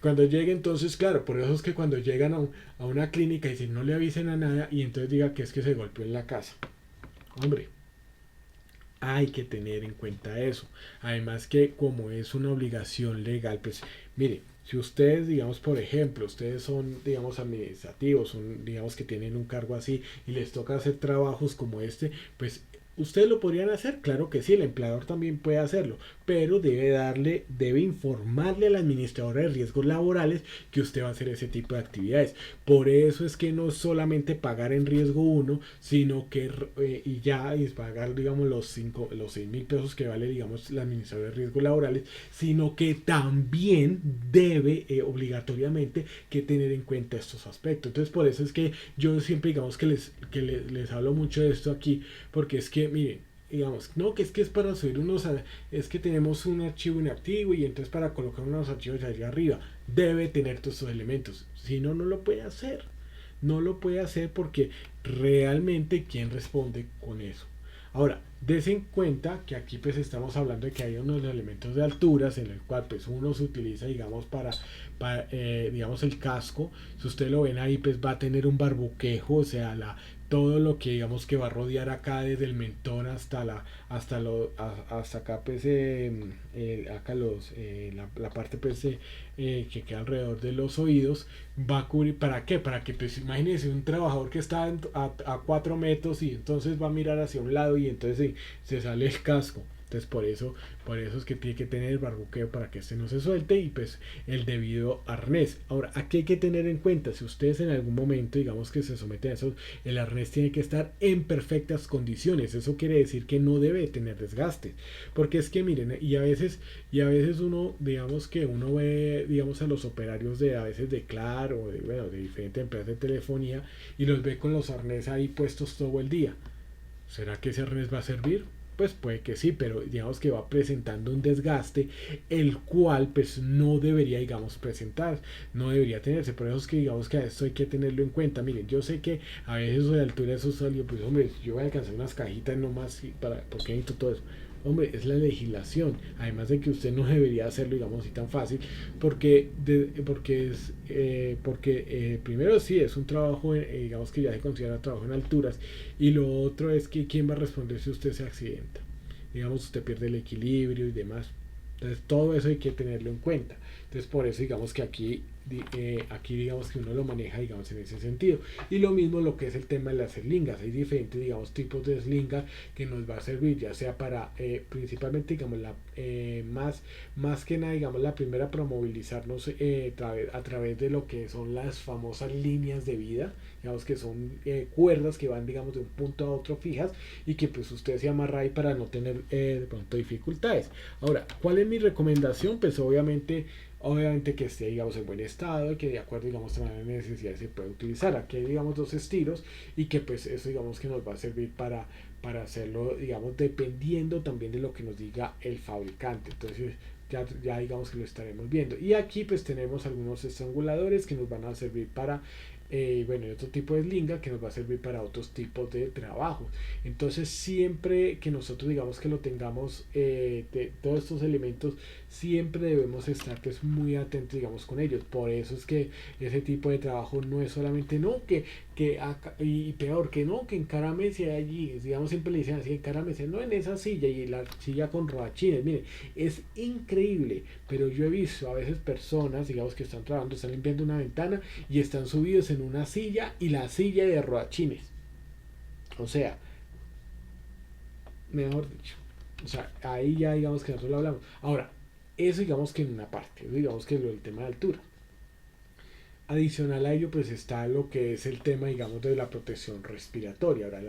A: Cuando llegue entonces, claro, por eso es que cuando llegan a una clínica y si no le avisen a nada y entonces diga que es que se golpeó en la casa. Hombre, hay que tener en cuenta eso. Además que como es una obligación legal, pues mire, si ustedes, digamos, por ejemplo, ustedes son, digamos, administrativos, son, digamos, que tienen un cargo así y les toca hacer trabajos como este, pues ustedes lo podrían hacer, claro que sí, el empleador también puede hacerlo, pero debe informarle al administrador de riesgos laborales que usted va a hacer ese tipo de actividades. Por eso es que no solamente pagar en riesgo uno, sino que y ya y pagar, digamos, los 6.000 pesos que vale, digamos, el administrador de riesgos laborales, sino que también debe obligatoriamente que tener en cuenta estos aspectos. Entonces, por eso es que yo siempre, digamos, les hablo mucho de esto aquí, porque es que, miren, digamos, no, que es para subir es que tenemos un archivo inactivo y entonces para colocar unos archivos allá arriba, debe tener todos estos elementos, si no, no lo puede hacer, no lo puede hacer porque realmente, ¿quién responde con eso? Ahora, des en cuenta que aquí pues estamos hablando de que hay unos elementos de alturas en el cual pues uno se utiliza, digamos, para digamos, el casco. Si usted lo ven ahí, pues va a tener un barbuquejo, o sea, todo lo que digamos que va a rodear acá desde el mentón hasta acá, pues acá la parte pues que queda alrededor de los oídos, va a cubrir. ¿Para qué? Para que, pues imagínense un trabajador que está a 4 metros y entonces va a mirar hacia un lado y entonces se sale el casco. Entonces por eso es que tiene que tener el barbuqueo para que este no se suelte y pues el debido arnés. Ahora, aquí hay que tener en cuenta, si ustedes en algún momento, digamos, que se someten a eso, el arnés tiene que estar en perfectas condiciones. Eso quiere decir que no debe tener desgaste. Porque es que miren, y a veces uno, digamos, que uno ve, digamos, a los operarios a veces de Claro, o de diferentes empresas de telefonía, y los ve con los arnés ahí puestos todo el día. ¿Será que ese arnés va a servir? Pues puede que sí, pero digamos que va presentando un desgaste, el cual pues no debería, digamos, presentar, no debería tenerse. Por eso es que digamos que a esto hay que tenerlo en cuenta. Miren, yo sé que a veces de altura eso salió, pues hombre, yo voy a alcanzar unas cajitas nomás porque necesito todo eso. Hombre, es la legislación. Además de que usted no debería hacerlo, digamos, así tan fácil, porque primero sí es un trabajo, digamos, que ya se considera trabajo en alturas, y lo otro es que quién va a responder si usted se accidenta. Digamos, usted pierde el equilibrio y demás. Entonces, todo eso hay que tenerlo en cuenta. Entonces, por eso, digamos que aquí digamos que uno lo maneja, digamos, en ese sentido. Y lo mismo lo que es el tema de las slingas. Hay diferentes, digamos, tipos de slingas que nos va a servir, ya sea para, principalmente, digamos, más que nada, digamos, la primera para movilizarnos a través de lo que son las famosas líneas de vida, digamos, que son cuerdas que van, digamos, de un punto a otro fijas y que pues usted se amarra ahí para no tener de pronto dificultades. Ahora, ¿cuál es mi recomendación? Pues obviamente que esté, digamos, en buen estado y que de acuerdo, digamos, a la necesidad se puede utilizar. Aquí hay, digamos, dos estilos y que pues eso, digamos, que nos va a servir para hacerlo, digamos, dependiendo también de lo que nos diga el fabricante. Entonces ya digamos que lo estaremos viendo. Y aquí pues tenemos algunos estranguladores que nos van a servir para bueno, y otro tipo de slinga que nos va a servir para otros tipos de trabajos. Entonces, siempre que nosotros digamos que lo tengamos, de todos estos elementos, siempre debemos estar pues muy atentos, digamos, con ellos. Por eso es que ese tipo de trabajo no es solamente, no, que acá, y peor, que no, que encárame allí, digamos, siempre le dicen así, encárame no en esa silla y la silla con rodachines. Mire, es increíble, pero yo he visto a veces personas, digamos, que están trabajando, están limpiando una ventana y están subidos en una silla y la silla de rodachines. O sea, mejor dicho. O sea, ahí ya digamos que nosotros lo hablamos. Ahora, eso digamos que en una parte, eso digamos que lo del tema de altura. Adicional a ello, pues está lo que es el tema, digamos, de la protección respiratoria. Ahora,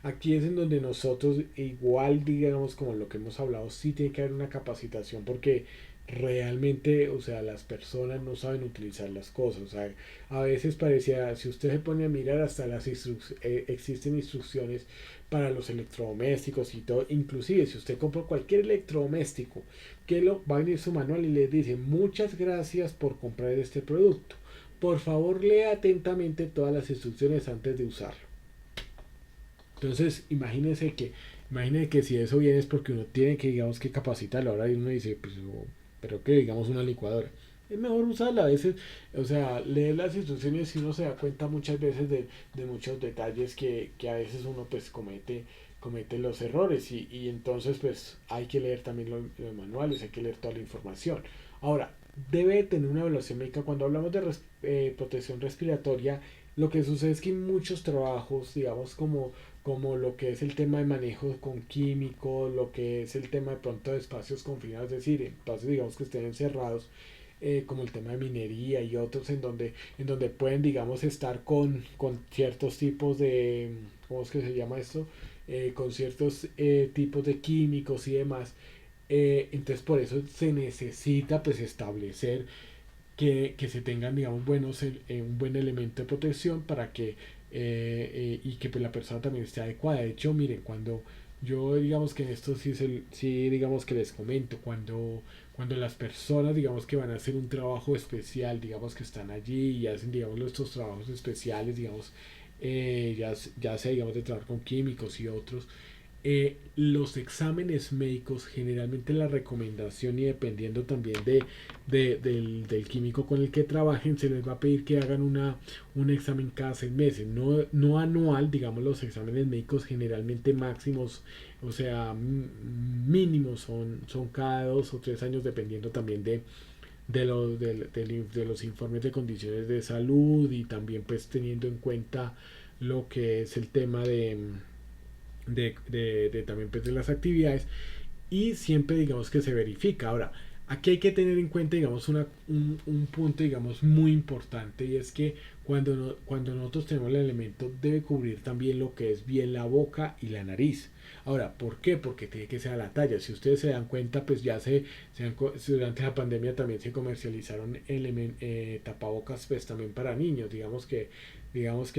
A: aquí es en donde nosotros, igual, digamos, como lo que hemos hablado, sí tiene que haber una capacitación porque realmente, o sea, las personas no saben utilizar las cosas. O sea, a veces parecía, si usted se pone a mirar, hasta existen instrucciones para los electrodomésticos y todo. Inclusive, si usted compra cualquier electrodoméstico, que lo va a venir su manual y le dice muchas gracias por comprar este producto. Por favor, lea atentamente todas las instrucciones antes de usarlo. Entonces, imagínese que si eso viene es porque uno tiene que, digamos, que capacitarlo. Ahora uno dice, pues, pero que digamos una licuadora. Es mejor usarla a veces, o sea, leer las instrucciones y uno se da cuenta muchas veces de muchos detalles que a veces uno pues comete los errores y entonces pues hay que leer también los manuales, hay que leer toda la información. Ahora, debe tener una evaluación médica. Cuando hablamos de protección respiratoria, lo que sucede es que en muchos trabajos, digamos, como lo que es el tema de manejo con químicos, lo que es el tema de pronto de espacios confinados, es decir, espacios digamos que estén encerrados, como el tema de minería y otros en donde pueden digamos estar con ciertos tipos de, ¿cómo es que se llama esto? Con ciertos tipos de químicos y demás. Entonces por eso se necesita pues establecer que se tengan, digamos, un buen elemento de protección para que y que pues, la persona también esté adecuada. De hecho, miren, cuando yo digamos que en esto sí digamos que les comento, cuando las personas digamos que van a hacer un trabajo especial, digamos que están allí y hacen digamos estos trabajos especiales, digamos, ya sea digamos de trabajar con químicos y otros, los exámenes médicos, generalmente la recomendación y dependiendo también del químico con el que trabajen, se les va a pedir que hagan un examen cada 6 meses, no anual, digamos los exámenes médicos generalmente máximos, o sea, mínimos son cada 2 o 3 años dependiendo también de los informes de condiciones de salud y también pues teniendo en cuenta lo que es el tema de también pues, de las actividades y siempre digamos que se verifica. Ahora, aquí hay que tener en cuenta digamos un punto digamos muy importante y es que cuando nosotros tenemos el elemento debe cubrir también lo que es bien la boca y la nariz. Ahora, ¿por qué? Porque tiene que ser a la talla. Si ustedes se dan cuenta, pues ya durante la pandemia también se comercializaron tapabocas pues también para niños. Digamos que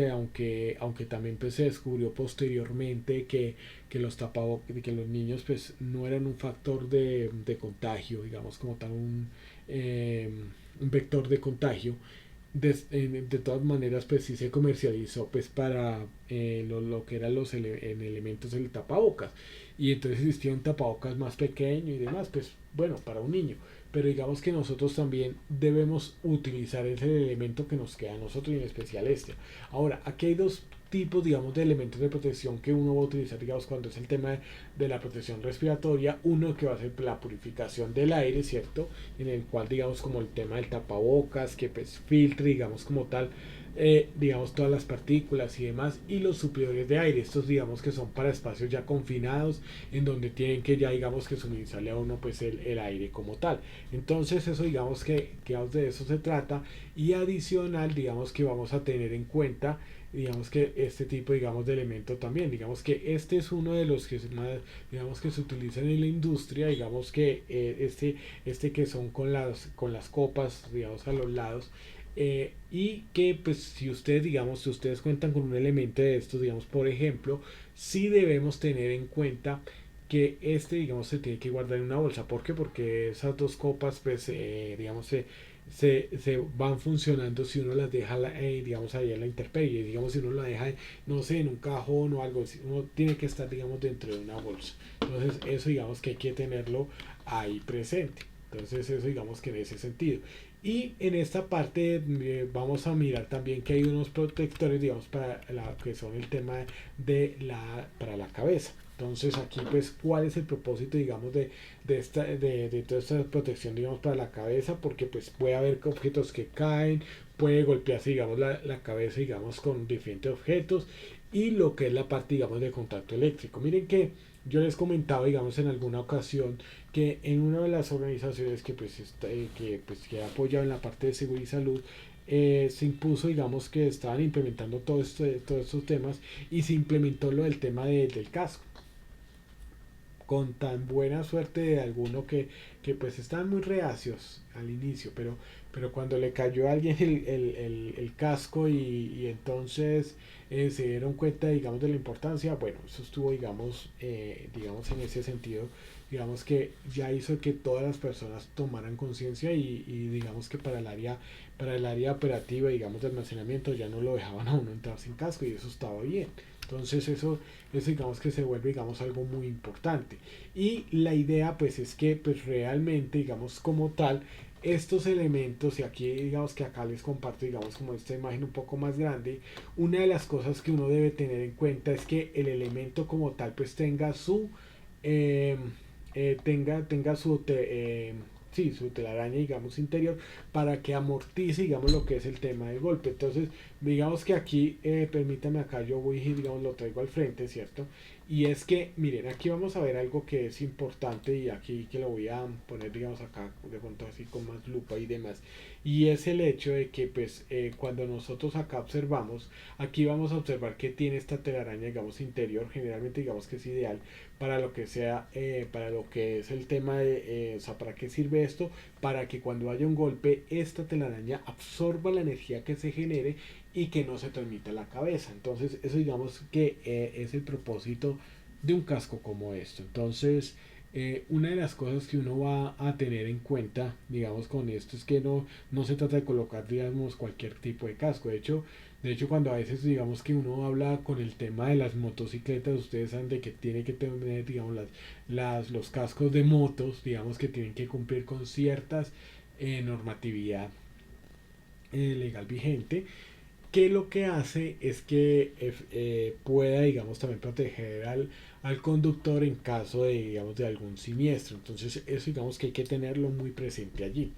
A: aunque también pues, se descubrió posteriormente que los tapabocas, que los niños pues no eran un factor de contagio, digamos como tal un vector de contagio. De todas maneras pues sí se comercializó pues para lo que eran en elementos del tapabocas y entonces existía un tapabocas más pequeño y demás pues bueno para un niño, pero digamos que nosotros también debemos utilizar ese elemento que nos queda a nosotros y en especial este. Ahora aquí hay dos tipos digamos de elementos de protección que uno va a utilizar digamos cuando es el tema de la protección respiratoria. Uno que va a ser la purificación del aire, cierto, en el cual digamos como el tema del tapabocas que pues filtre digamos como tal digamos todas las partículas y demás, y los suplidores de aire, estos digamos que son para espacios ya confinados en donde tienen que ya digamos que suministrarle a uno pues el aire como tal. Entonces eso digamos que de eso se trata y adicional digamos que vamos a tener en cuenta digamos que este tipo digamos de elemento también digamos que este es uno de los que más digamos que se utilizan en la industria, digamos que este que son con las copas digamos a los lados, y que pues si ustedes cuentan con un elemento de estos digamos por ejemplo sí debemos tener en cuenta que digamos se tiene que guardar en una bolsa. ¿Por qué? Porque esas dos copas pues digamos se van funcionando si uno las deja, digamos, ahí en la intemperie. Digamos, si uno la deja, no sé, en un cajón o algo, uno tiene que estar, digamos, dentro de una bolsa. Entonces, eso, digamos, que hay que tenerlo ahí presente. Entonces, eso, digamos, que en ese sentido. Y en esta parte vamos a mirar también que hay unos protectores, digamos, para la que son el tema para la cabeza. Entonces aquí pues cuál es el propósito digamos de toda esta protección digamos para la cabeza porque pues puede haber objetos que caen, puede golpearse digamos la cabeza digamos con diferentes objetos y lo que es la parte digamos de contacto eléctrico. Miren que yo les comentaba digamos en alguna ocasión que en una de las organizaciones que pues, que ha apoyado en la parte de seguridad y salud se impuso digamos que estaban implementando todos estos temas y se implementó lo del tema del casco con tan buena suerte de alguno que pues estaban muy reacios al inicio, pero cuando le cayó a alguien el casco y entonces se dieron cuenta, digamos, de la importancia, bueno, eso estuvo, digamos, en ese sentido, digamos que ya hizo que todas las personas tomaran conciencia y digamos que para el área operativa, digamos, de almacenamiento ya no lo dejaban a uno entrar sin casco y eso estaba bien. Entonces eso digamos que se vuelve digamos algo muy importante y la idea pues es que pues realmente digamos como tal estos elementos y aquí digamos que acá les comparto digamos como esta imagen un poco más grande una de las cosas que uno debe tener en cuenta es que el elemento como tal pues tenga su eh, tenga su sí, su telaraña digamos interior para que amortice digamos lo que es el tema del golpe. Entonces digamos que aquí permítame acá yo voy digamos lo traigo al frente, cierto, y es que miren aquí vamos a ver algo que es importante y aquí que lo voy a poner digamos acá de pronto así con más lupa y demás, y es el hecho de que pues cuando nosotros acá observamos aquí vamos a observar que tiene esta telaraña digamos interior, generalmente digamos que es ideal para lo que sea, para lo que es el tema de, o sea, para qué sirve esto, para que cuando haya un golpe, esta telaraña absorba la energía que se genere y que no se transmita a la cabeza. Entonces, eso digamos que es el propósito de un casco como esto. Entonces, una de las cosas que uno va a tener en cuenta, digamos, con esto es que no se trata de colocar, digamos, cualquier tipo de casco. De hecho, cuando a veces digamos que uno habla con el tema de las motocicletas, ustedes saben de que tiene que tener, digamos, los cascos de motos, digamos que tienen que cumplir con ciertas normatividad legal vigente que lo que hace es que pueda, digamos, también proteger al conductor en caso de, digamos, de algún siniestro. Entonces, eso, digamos, que hay que tenerlo muy presente allí.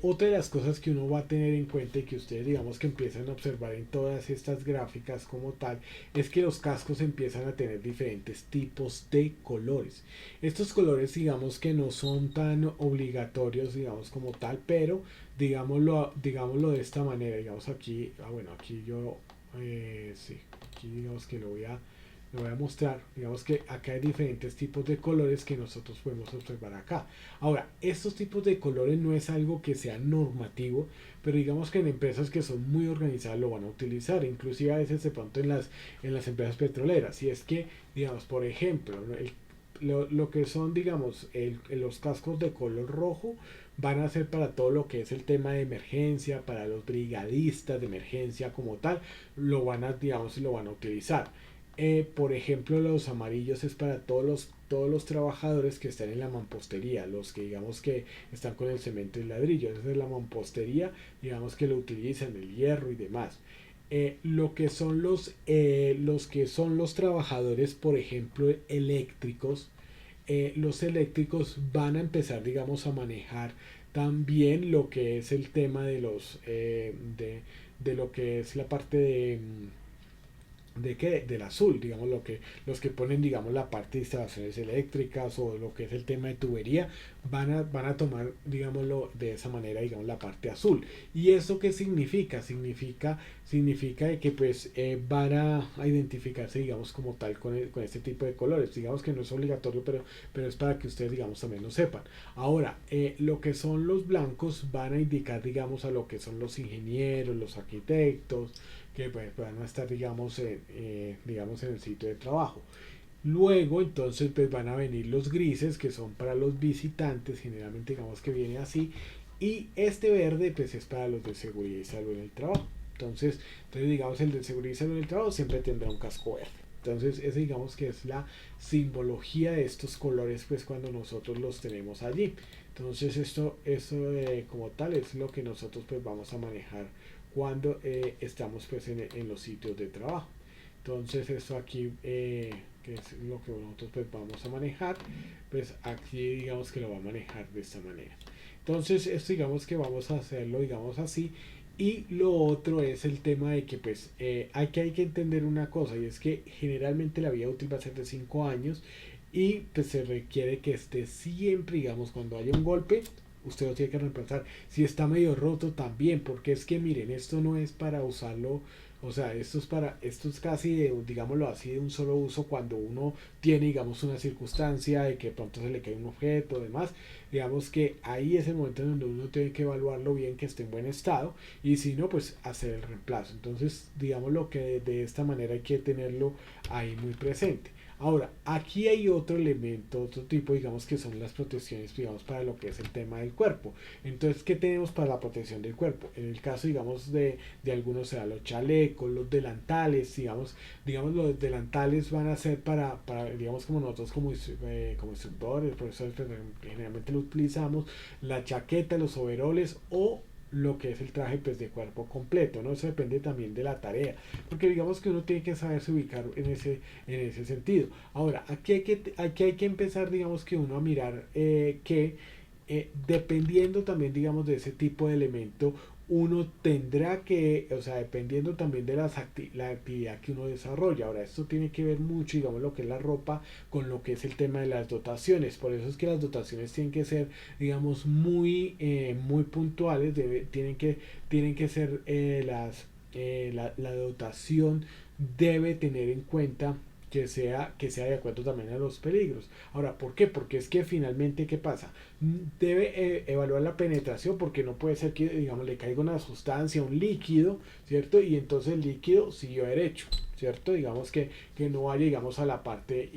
A: Otra de las cosas que uno va a tener en cuenta y que ustedes, digamos, que empiezan a observar en todas estas gráficas como tal, es que los cascos empiezan a tener diferentes tipos de colores. Estos colores, digamos, que no son tan obligatorios, digamos, como tal, pero digámoslo de esta manera, digamos aquí, bueno, aquí yo, sí, aquí digamos que lo voy a mostrar, digamos que acá hay diferentes tipos de colores que nosotros podemos observar acá. Ahora, estos tipos de colores no es algo que sea normativo, pero digamos que en empresas que son muy organizadas lo van a utilizar, inclusive a veces de pronto en las empresas petroleras, y es que, digamos, por ejemplo, lo que son, digamos, los cascos de color rojo van a ser para todo lo que es el tema de emergencia, para los brigadistas de emergencia como tal, lo van a, digamos, lo van a utilizar. Por ejemplo, los amarillos es para todos los trabajadores que están en la mampostería, los que digamos que están con el cemento y ladrillo, esa es la mampostería, digamos que lo utilizan, el hierro y demás. Lo los que son los trabajadores, por ejemplo, eléctricos, los eléctricos van a empezar, digamos, a manejar también lo que es el tema de lo que es la parte ¿de qué? Del azul, digamos, los que ponen, digamos, la parte de instalaciones eléctricas o lo que es el tema de tubería, van a tomar, digámoslo, de esa manera, digamos, la parte azul. ¿Y eso qué significa? Significa de que, pues, van a identificarse, digamos, como tal con este tipo de colores. Digamos que no es obligatorio, pero es para que ustedes, digamos, también lo sepan. Ahora, lo que son los blancos van a indicar, digamos, a lo que son los ingenieros, los arquitectos, que pues, van a estar digamos en el sitio de trabajo. Luego entonces pues van a venir los grises que son para los visitantes, generalmente digamos que viene así, Y este verde pues es para los de seguridad y salud en el trabajo. Entonces digamos el de seguridad y salud en el trabajo siempre tendrá un casco verde. Entonces ese digamos que es la simbología de estos colores pues cuando nosotros los tenemos allí. Entonces esto como tal es lo que nosotros pues vamos a manejar cuando estamos pues en los sitios de trabajo. Entonces esto aquí que es lo que nosotros pues vamos a manejar, pues aquí digamos que lo va a manejar de esta manera. Entonces esto digamos que vamos a hacerlo digamos así. Y lo otro es el tema de que pues hay que entender una cosa, y es que generalmente la vida útil va a ser de 5 años y pues se requiere que esté siempre, digamos, cuando haya un golpe, usted lo tiene que reemplazar. Si está medio roto también, porque es que miren, esto no es para usarlo, o sea, esto es casi de, digámoslo así, de un solo uso cuando uno tiene, digamos, una circunstancia de que pronto se le cae un objeto, demás. Digamos que ahí es el momento en donde uno tiene que evaluarlo bien, que esté en buen estado, y si no, pues hacer el reemplazo. Entonces, digamos lo que de esta manera hay que tenerlo ahí muy presente. Ahora, aquí hay otro elemento, otro tipo, digamos que son las protecciones, digamos, para lo que es el tema del cuerpo. Entonces, ¿qué tenemos para la protección del cuerpo? En el caso, digamos, de algunos, sea los chalecos, los delantales, digamos, los delantales van a ser para digamos, como nosotros como instructores, profesores, pues, generalmente lo utilizamos, la chaqueta, los overoles o lo que es el traje pues de cuerpo completo, ¿no? Eso depende también de la tarea, porque digamos que uno tiene que saberse ubicar en ese sentido. Ahora, aquí hay que empezar, digamos que uno a mirar que dependiendo también, digamos, de ese tipo de elemento, uno tendrá que, o sea, dependiendo también de la actividad que uno desarrolla. Ahora, esto tiene que ver mucho, digamos, lo que es la ropa con lo que es el tema de las dotaciones. Por eso es que las dotaciones tienen que ser, digamos, muy puntuales, tienen que ser la dotación debe tener en cuenta que sea de acuerdo también a los peligros. Ahora, ¿por qué? Porque es que finalmente, ¿qué pasa? Debe evaluar la penetración porque no puede ser que, digamos, le caiga una sustancia, un líquido, ¿cierto? Y entonces el líquido siguió derecho, ¿cierto? Digamos que no vaya, digamos, a la parte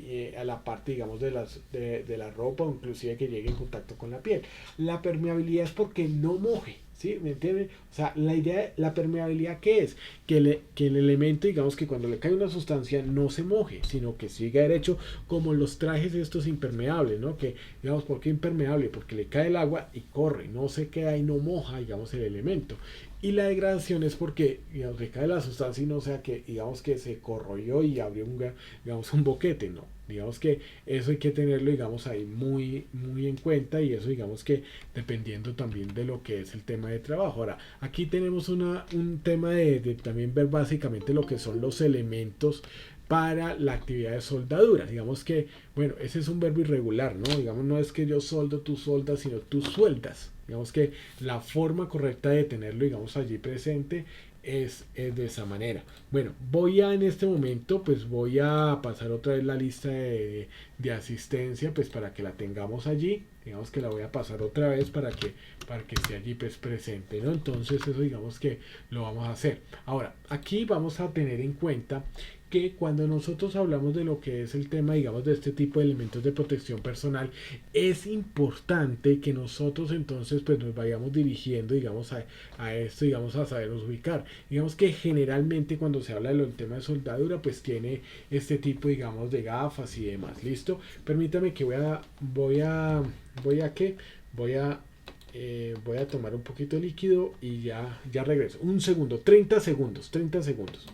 A: digamos, de la ropa o inclusive que llegue en contacto con la piel. La permeabilidad es porque no moje. ¿Sí? ¿Me entienden? O sea, la idea, la permeabilidad, ¿qué es? Que el elemento, digamos que cuando le cae una sustancia no se moje, sino que siga derecho, como los trajes estos impermeables, ¿no? Que, digamos, ¿por qué impermeable? Porque le cae el agua y corre, no se queda y no moja, digamos, el elemento. Y la degradación es porque, digamos, le cae la sustancia y no sea que, digamos, que se corroyó y abrió digamos, un boquete, no. Digamos que eso hay que tenerlo, digamos, ahí muy en cuenta, y eso, digamos que dependiendo también de lo que es el tema de trabajo. Ahora, aquí tenemos un tema de también ver básicamente lo que son los elementos para la actividad de soldadura. Digamos que, bueno, ese es un verbo irregular, ¿no? Digamos, no es que yo soldo, tú soldas, sino tú sueldas. Digamos que la forma correcta de tenerlo, digamos, allí presente es de esa manera. Bueno, voy a en este momento, pues voy a pasar otra vez la lista de asistencia, pues para que la tengamos allí. Digamos que la voy a pasar otra vez para que esté allí pues presente, ¿no? Entonces eso digamos que lo vamos a hacer. Ahora, aquí vamos a tener en cuenta que cuando nosotros hablamos de lo que es el tema, digamos, de este tipo de elementos de protección personal, es importante que nosotros entonces pues nos vayamos dirigiendo, digamos, a esto, digamos, a sabernos ubicar. Digamos que generalmente cuando se habla del tema de soldadura, pues tiene este tipo, digamos, de gafas y demás. ¿Listo? Permítame que voy a qué, voy a tomar un poquito de líquido y ya regreso. Un segundo, 30 segundos, 30 segundos.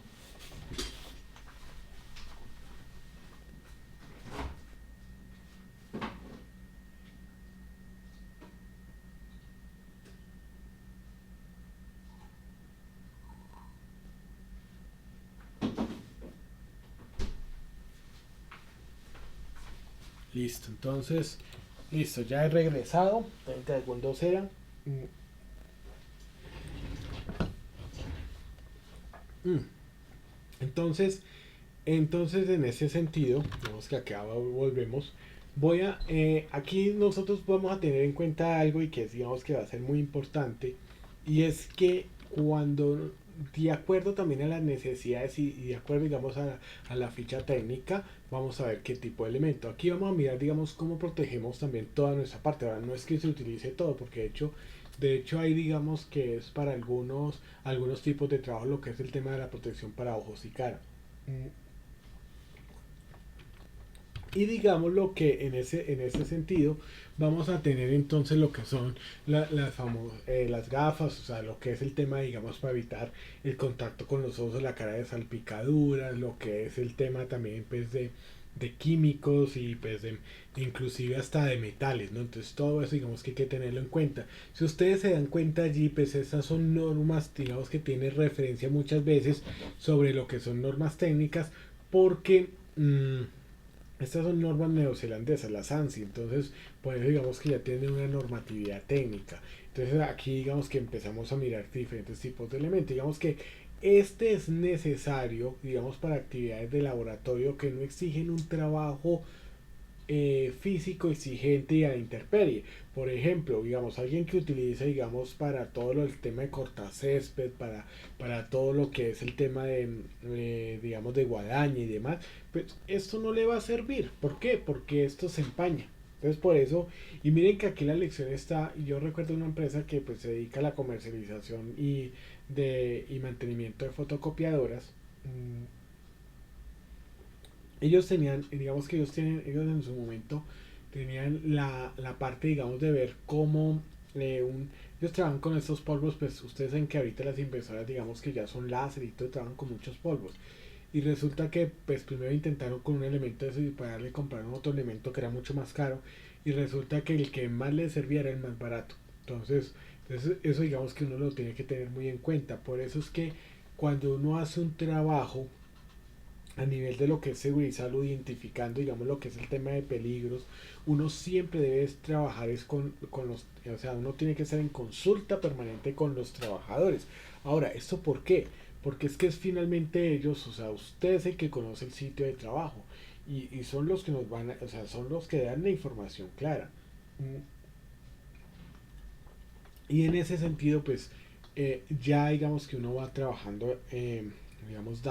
A: Listo, entonces, listo, ya he regresado. 30 segundos eran. Mm. Entonces, entonces, en ese sentido, digamos que acá volvemos. Aquí nosotros vamos a tener en cuenta algo y que digamos que va a ser muy importante, y es que cuando, de acuerdo también a las necesidades y de acuerdo, digamos, a la ficha técnica, vamos a ver qué tipo de elemento. Aquí vamos a mirar, digamos, cómo protegemos también toda nuestra parte. Ahora, no es que se utilice todo, porque de hecho De hecho, hay digamos que es para algunos tipos de trabajo lo que es el tema de la protección para ojos y cara. Mm, Y digamos lo que en ese sentido vamos a tener entonces lo que son las gafas, o sea, lo que es el tema, digamos, para evitar el contacto con los ojos, la cara de salpicaduras, lo que es el tema también pues de químicos y pues inclusive hasta de metales, ¿no? Entonces todo eso digamos que hay que tenerlo en cuenta. Si ustedes se dan cuenta allí, pues esas son normas, digamos que tienen referencia muchas veces sobre lo que son normas técnicas, porque... estas son normas neozelandesas, las ANSI, entonces por eso digamos que ya tienen una normatividad técnica. Entonces aquí digamos que empezamos a mirar diferentes tipos de elementos. Digamos que este es necesario, digamos, para actividades de laboratorio que no exigen un trabajo físico exigente y a la intemperie. Por ejemplo, digamos, alguien que utiliza, digamos, para todo el tema de cortacésped, para todo lo que es el tema digamos, de guadaña y demás, pues esto no le va a servir. ¿Por qué? Porque esto se empaña. Entonces por eso, y miren que aquí la lección está, y yo recuerdo una empresa que pues se dedica a la comercialización y mantenimiento de fotocopiadoras. Ellos tenían, digamos que ellos en su momento tenían la parte, digamos, de ver cómo ellos trabajan con estos polvos, pues ustedes saben que ahorita las impresoras, digamos que ya son láser y todo, trabajan con muchos polvos. Y resulta que, pues primero intentaron con un elemento de eso y para darle compraron otro elemento que era mucho más caro. Y resulta que el que más le servía era el más barato. Entonces eso digamos que uno lo tiene que tener muy en cuenta. Por eso es que cuando uno hace un trabajo a nivel de lo que es seguridad y salud, identificando, digamos, lo que es el tema de peligros, uno siempre debe trabajar es con los, o sea, uno tiene que estar en consulta permanente con los trabajadores. Ahora, ¿esto por qué? Porque es que es finalmente ellos, o sea, usted es el que conoce el sitio de trabajo y son los que nos van a, o sea, son los que dan la información clara. Mm, Y en ese sentido, pues, ya digamos que uno va trabajando, digamos,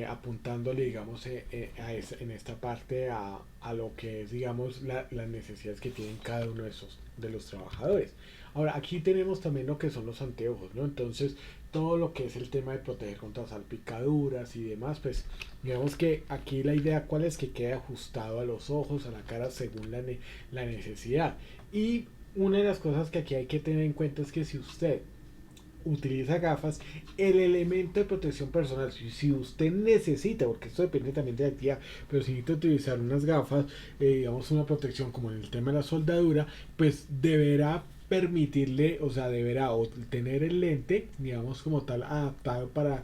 A: apuntándole, digamos, en esta parte a lo que es, digamos, las necesidades que tienen cada uno de los trabajadores. Ahora, aquí tenemos también lo que son los anteojos, ¿no? Entonces, todo lo que es el tema de proteger contra salpicaduras y demás, pues, digamos que aquí la idea cuál es que quede ajustado a los ojos, a la cara, según la necesidad. Y una de las cosas que aquí hay que tener en cuenta es que si usted utiliza gafas, el elemento de protección personal, si usted necesita, porque esto depende también de la actividad, pero si necesita utilizar unas gafas, digamos una protección como en el tema de la soldadura, pues deberá permitirle, o sea, deberá tener el lente, digamos como tal, adaptado para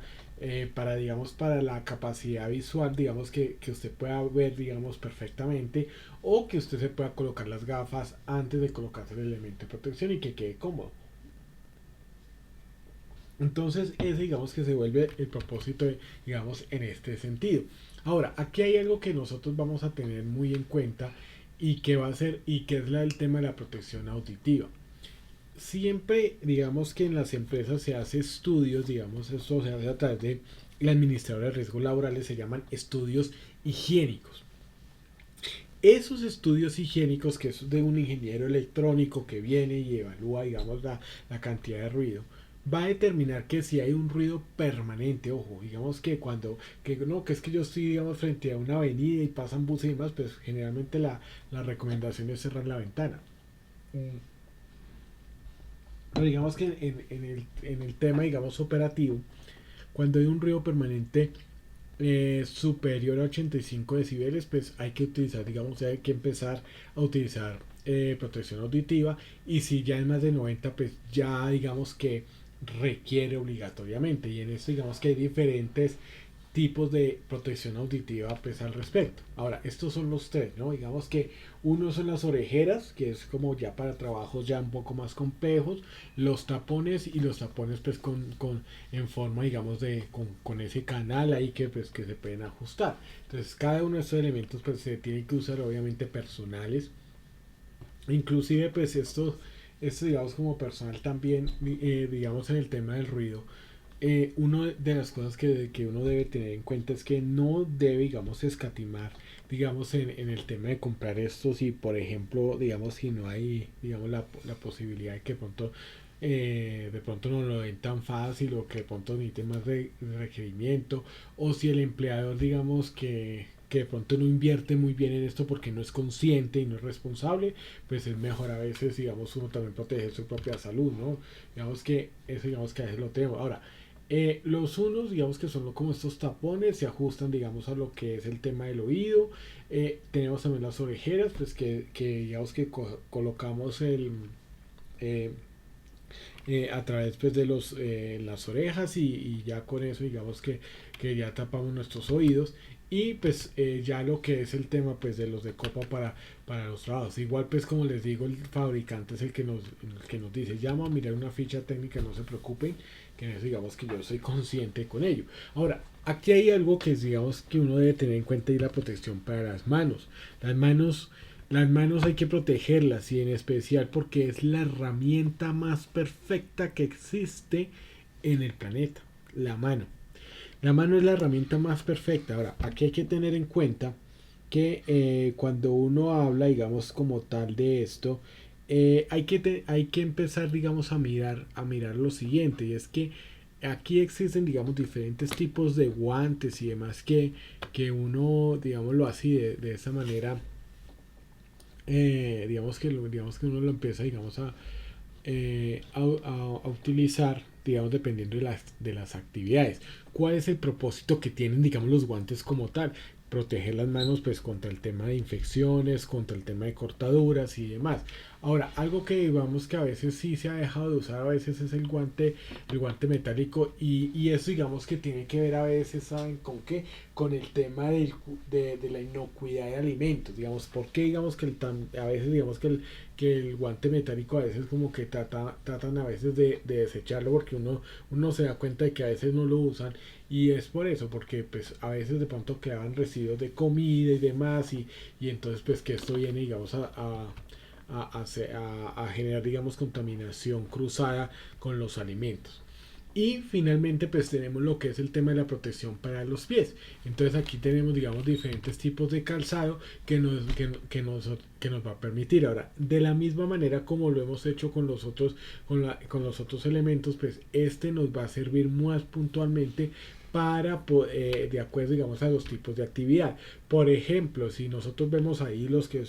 A: digamos, para la capacidad visual, digamos, que usted pueda ver, digamos, perfectamente, o que usted se pueda colocar las gafas antes de colocarse el elemento de protección y que quede cómodo. Entonces, ese digamos que se vuelve el propósito, digamos, en este sentido. Ahora, aquí hay algo que nosotros vamos a tener muy en cuenta y que va a ser, y que es el tema de la protección auditiva. Siempre, digamos que en las empresas se hace estudios, digamos, esto se hace a través de la administradora de riesgos laborales, se llaman estudios higiénicos. Esos estudios higiénicos, que es de un ingeniero electrónico que viene y evalúa, digamos, la cantidad de ruido, va a determinar que si hay un ruido permanente, ojo, digamos que cuando, que no, que es que yo estoy, digamos, frente a una avenida y pasan buses y demás, pues generalmente la recomendación es cerrar la ventana. Mm, Pero digamos que en el tema, digamos, operativo, cuando hay un ruido permanente superior a 85 decibeles, pues hay que utilizar, digamos, hay que empezar a utilizar protección auditiva. Y si ya es más de 90, pues ya digamos que requiere obligatoriamente. Y en esto digamos que hay diferentes tipos de protección auditiva pues al respecto. Ahora, estos son los tres, ¿no? Digamos que uno son las orejeras, que es como ya para trabajos ya un poco más complejos, los tapones y los tapones pues en forma digamos con ese canal ahí que pues que se pueden ajustar. Entonces cada uno de estos elementos pues se tiene que usar obviamente personales, inclusive pues esto digamos como personal también digamos en el tema del ruido una de las cosas que uno debe tener en cuenta es que no debe, digamos, escatimar, digamos, en el tema de comprar esto, si por ejemplo, digamos, si no hay, digamos, la posibilidad de que de pronto no lo den tan fácil o que de pronto necesite más requerimiento, o si el empleador, digamos, que de pronto no invierte muy bien en esto porque no es consciente y no es responsable, pues es mejor a veces, digamos, uno también proteger su propia salud, ¿no? Digamos que eso, digamos que a veces lo tenemos. Ahora, los unos, digamos que son como estos tapones, se ajustan, digamos, a lo que es el tema del oído. Tenemos también las orejeras, pues que digamos que colocamos eh, a través pues, de las orejas y ya con eso, digamos que ya tapamos nuestros oídos. Y pues ya lo que es el tema pues de los de copa para los trabajos. Igual pues como les digo, el fabricante es el que nos dice, llama a mirar una ficha técnica, no se preocupen, que en eso digamos que yo soy consciente con ello. Ahora, aquí hay algo que digamos que uno debe tener en cuenta y la protección para las manos. Las manos hay que protegerlas y en especial porque es la herramienta más perfecta que existe en el planeta, la mano. La mano es la herramienta más perfecta. Ahora, aquí hay que tener en cuenta que cuando uno habla, digamos, como tal de esto, hay que empezar, digamos, a mirar lo siguiente, y es que aquí existen, digamos, diferentes tipos de guantes y demás que uno, digámoslo así, de esa manera, digamos que uno lo empieza, digamos, a utilizar, digamos, dependiendo de las actividades. ¿Cuál es el propósito que tienen, digamos, los guantes como tal? Proteger las manos pues contra el tema de infecciones, contra el tema de cortaduras y demás. Ahora, algo que digamos que a veces sí se ha dejado de usar a veces es el guante metálico y eso digamos que tiene que ver a veces, ¿saben con qué? Con el tema de la inocuidad de alimentos, digamos, porque digamos que a veces digamos que el guante metálico a veces como que tratan a veces de desecharlo porque uno se da cuenta de que a veces no lo usan y es por eso, porque pues a veces de pronto quedaban residuos de comida y demás y entonces pues que esto viene digamos a generar digamos contaminación cruzada con los alimentos. Y finalmente pues tenemos lo que es el tema de la protección para los pies. Entonces aquí tenemos digamos diferentes tipos de calzado que nos va a permitir. Ahora, de la misma manera como lo hemos hecho con los otros, con los otros elementos, pues este nos va a servir más puntualmente para de acuerdo digamos a los tipos de actividad. Por ejemplo, si nosotros vemos ahí lo que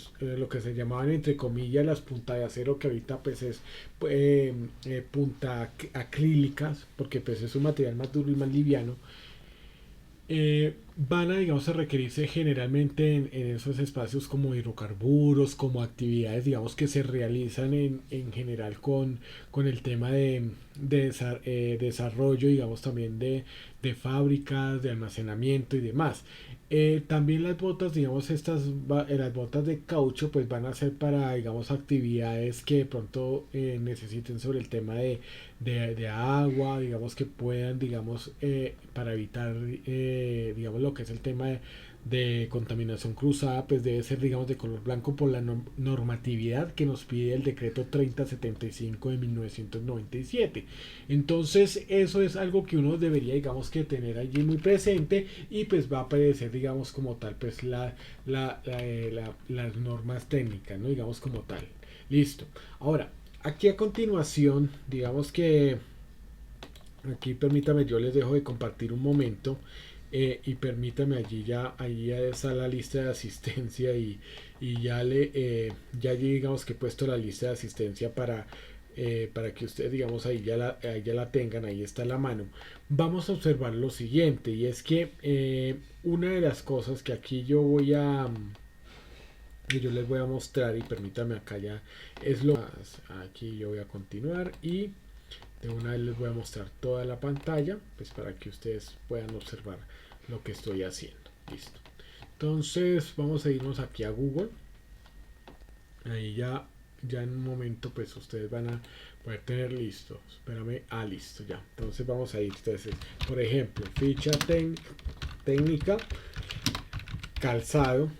A: se llamaban entre comillas las puntas de acero, que ahorita pues es punta acrílicas, porque pues es un material más duro y más liviano, van a, digamos, a requerirse generalmente en esos espacios como hidrocarburos, como actividades, digamos, que se realizan en general con el tema de desarrollo, digamos, también de fábricas, de almacenamiento y demás. También las botas, digamos, las botas de caucho, pues van a ser para, digamos, actividades que de pronto necesiten sobre el tema de agua, digamos, que puedan, digamos, para evitar, digamos, lo que es el tema de contaminación cruzada, pues debe ser, digamos, de color blanco por la normatividad que nos pide el decreto 3075 de 1997. Entonces, eso es algo que uno debería, digamos, que tener allí muy presente y pues va a aparecer, digamos, como tal, pues las normas técnicas, ¿no? Digamos, como tal. Listo. Ahora, aquí a continuación, digamos que aquí permítame, yo les dejo de compartir un momento y permítame allí ya está la lista de asistencia y ya allí digamos que he puesto la lista de asistencia para que ustedes digamos ahí ya la tengan, ahí está la mano. Vamos a observar lo siguiente y es que una de las cosas que aquí que yo les voy a mostrar y permítame acá ya es lo más, aquí yo voy a continuar y de una vez les voy a mostrar toda la pantalla pues para que ustedes puedan observar lo que estoy haciendo. Listo, entonces vamos a irnos aquí a Google, ahí ya en un momento pues ustedes van a poder tener listo, espérame, listo ya, entonces vamos a ir, entonces por ejemplo ficha técnica calzado,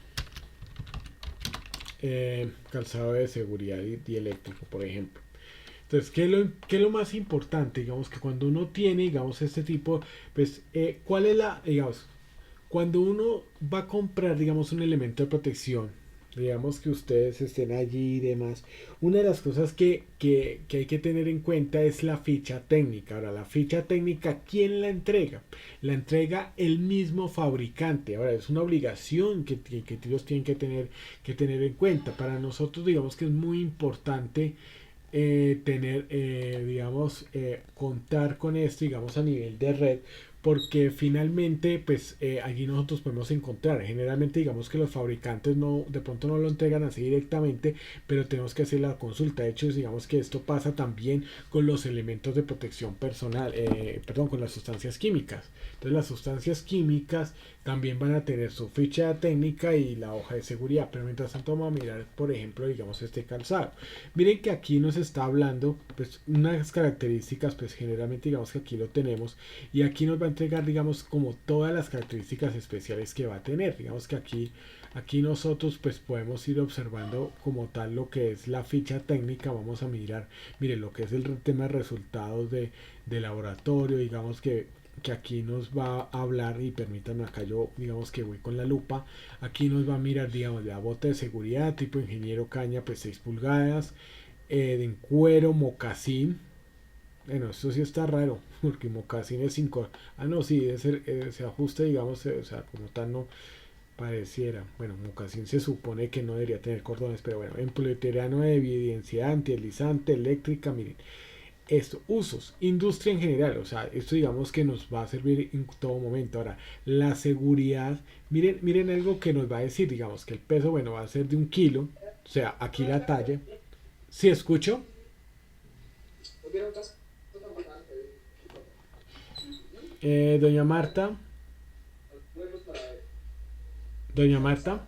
A: calzado de seguridad y eléctrico por ejemplo. Entonces, qué es lo más importante? Digamos que cuando uno tiene, digamos, este tipo, pues, ¿cuál es la, digamos, cuando uno va a comprar, digamos, un elemento de protección, digamos que ustedes estén allí y demás, una de las cosas que hay que tener en cuenta es la ficha técnica. Ahora, la ficha técnica, ¿quién la entrega? La entrega el mismo fabricante. Ahora, es una obligación que ellos tienen que tener en cuenta. Para nosotros, digamos que es muy importante tener, digamos, contar con esto, digamos, a nivel de red, porque finalmente, pues allí nosotros podemos encontrar. Generalmente, digamos que los fabricantes no, de pronto no lo entregan así directamente, pero tenemos que hacer la consulta. De hecho, digamos que esto pasa también con los elementos de protección personal, perdón, con las sustancias químicas. Entonces, las sustancias químicas también van a tener su ficha técnica y la hoja de seguridad, pero mientras tanto vamos a mirar, por ejemplo, digamos, este calzado. Miren que aquí nos está hablando, pues, unas características, pues, generalmente, digamos que aquí lo tenemos, y aquí nos va a entregar, digamos, como todas las características especiales que va a tener. Digamos que aquí nosotros, pues, podemos ir observando como tal lo que es la ficha técnica. Vamos a mirar, miren, lo que es el tema de resultados de laboratorio, digamos que aquí nos va a hablar, y permítanme acá yo digamos que voy con la lupa, aquí nos va a mirar, digamos, la bota de seguridad tipo ingeniero caña, pues 6 pulgadas, en cuero mocasín. Bueno, esto sí está raro, porque mocasín es 5. Ah, no, sí, se ajusta, digamos, o sea, como tal no pareciera. Bueno, mocasín se supone que no debería tener cordones, pero bueno, en poliuretano de evidencia antideslizante, eléctrica, miren. Esto, usos, industria en general, o sea, esto digamos que nos va a servir en todo momento. Ahora, la seguridad, miren algo que nos va a decir, digamos que el peso, bueno, va a ser de 1 kilo, o sea, aquí la talla. Si escucho, doña Marta, doña Marta,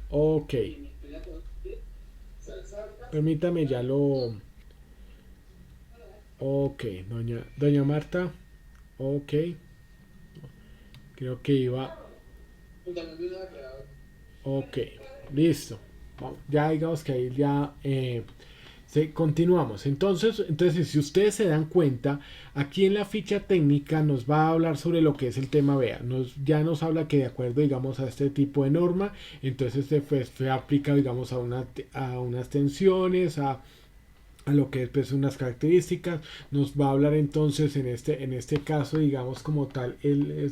A: ok, permítame ya lo, ok, doña Marta, ok, creo que iba, ok, listo. Vamos, ya digamos que ahí ya continuamos. Entonces, si ustedes se dan cuenta, aquí en la ficha técnica nos va a hablar sobre lo que es el tema vea. Ya nos habla que de acuerdo, digamos, a este tipo de norma, entonces se aplica, digamos, a unas tensiones, a lo que es pues, unas características. Nos va a hablar entonces en este caso, digamos como tal,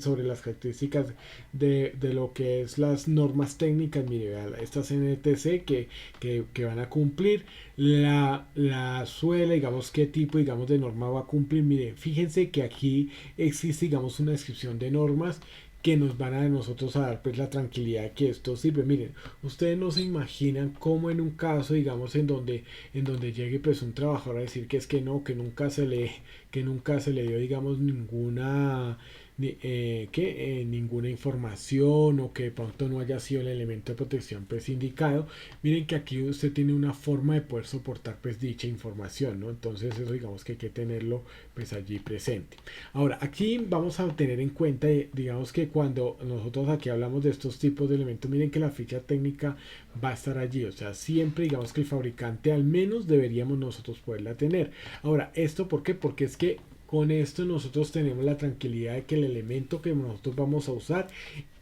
A: sobre las características de lo que es las normas técnicas. Mire, vean, estas NTC que van a cumplir la suela, digamos qué tipo, digamos, de norma va a cumplir. Mire, fíjense que aquí existe, digamos, una descripción de normas que nos van a nosotros a dar pues la tranquilidad de que esto sirve. Miren, ustedes no se imaginan cómo en un caso, digamos, en donde llegue pues un trabajador a decir que es que no, que nunca se le dio, digamos, ninguna información, o que de pronto no haya sido el elemento de protección pues indicado. Miren que aquí usted tiene una forma de poder soportar pues dicha información, ¿no? Entonces eso digamos que hay que tenerlo pues allí presente. Ahora, aquí vamos a tener en cuenta, digamos que cuando nosotros aquí hablamos de estos tipos de elementos, miren que la ficha técnica va a estar allí. O sea, siempre digamos que el fabricante al menos deberíamos nosotros poderla tener. Ahora, ¿esto por qué? Porque es que con esto nosotros tenemos la tranquilidad de que el elemento que nosotros vamos a usar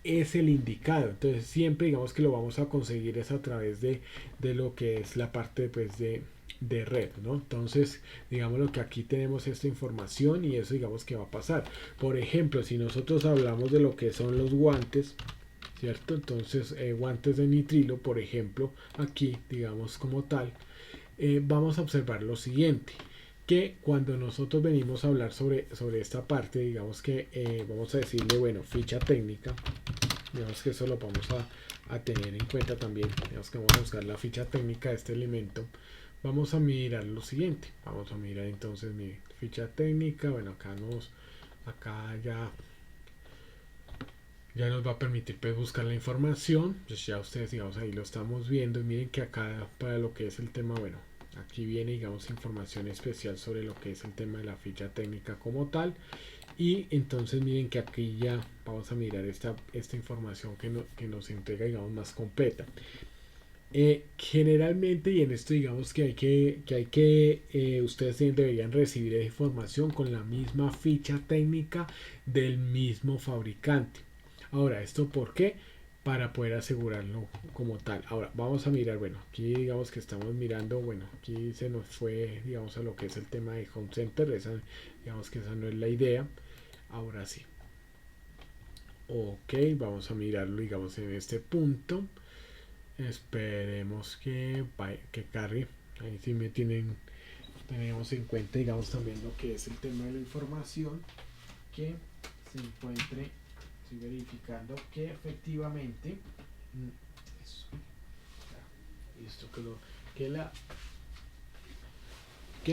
A: es el indicado. Entonces siempre digamos que lo vamos a conseguir es a través de lo que es la parte pues de red, ¿no? Entonces, digamos lo que aquí tenemos esta información, y eso digamos que va a pasar. Por ejemplo, si nosotros hablamos de lo que son los guantes, ¿cierto? Entonces, guantes de nitrilo, por ejemplo, aquí, digamos como tal, vamos a observar lo siguiente, que cuando nosotros venimos a hablar sobre esta parte, digamos que vamos a decirle, bueno, ficha técnica, digamos que eso lo vamos a tener en cuenta también, digamos que vamos a buscar la ficha técnica de este elemento. Vamos a mirar lo siguiente, vamos a mirar entonces mi ficha técnica, bueno, acá ya nos va a permitir pues buscar la información. Pues ya ustedes digamos ahí lo estamos viendo, y miren que acá para lo que es el tema, bueno, aquí viene digamos información especial sobre lo que es el tema de la ficha técnica como tal. Y entonces miren que aquí ya vamos a mirar esta información que nos entrega digamos más completa. Generalmente, y en esto digamos ustedes deberían recibir esa información con la misma ficha técnica del mismo fabricante. Ahora, ¿esto por qué? Para poder asegurarlo como tal. Ahora, vamos a mirar, bueno, aquí digamos que estamos mirando, bueno, aquí se nos fue, digamos, a lo que es el tema de Home Center, digamos que esa no es la idea. Ahora sí. Ok, vamos a mirarlo, digamos, en este punto. Esperemos que cargue. Ahí sí tenemos en cuenta, digamos, también lo que es el tema de la información que se encuentre. Estoy verificando que efectivamente eso, listo, que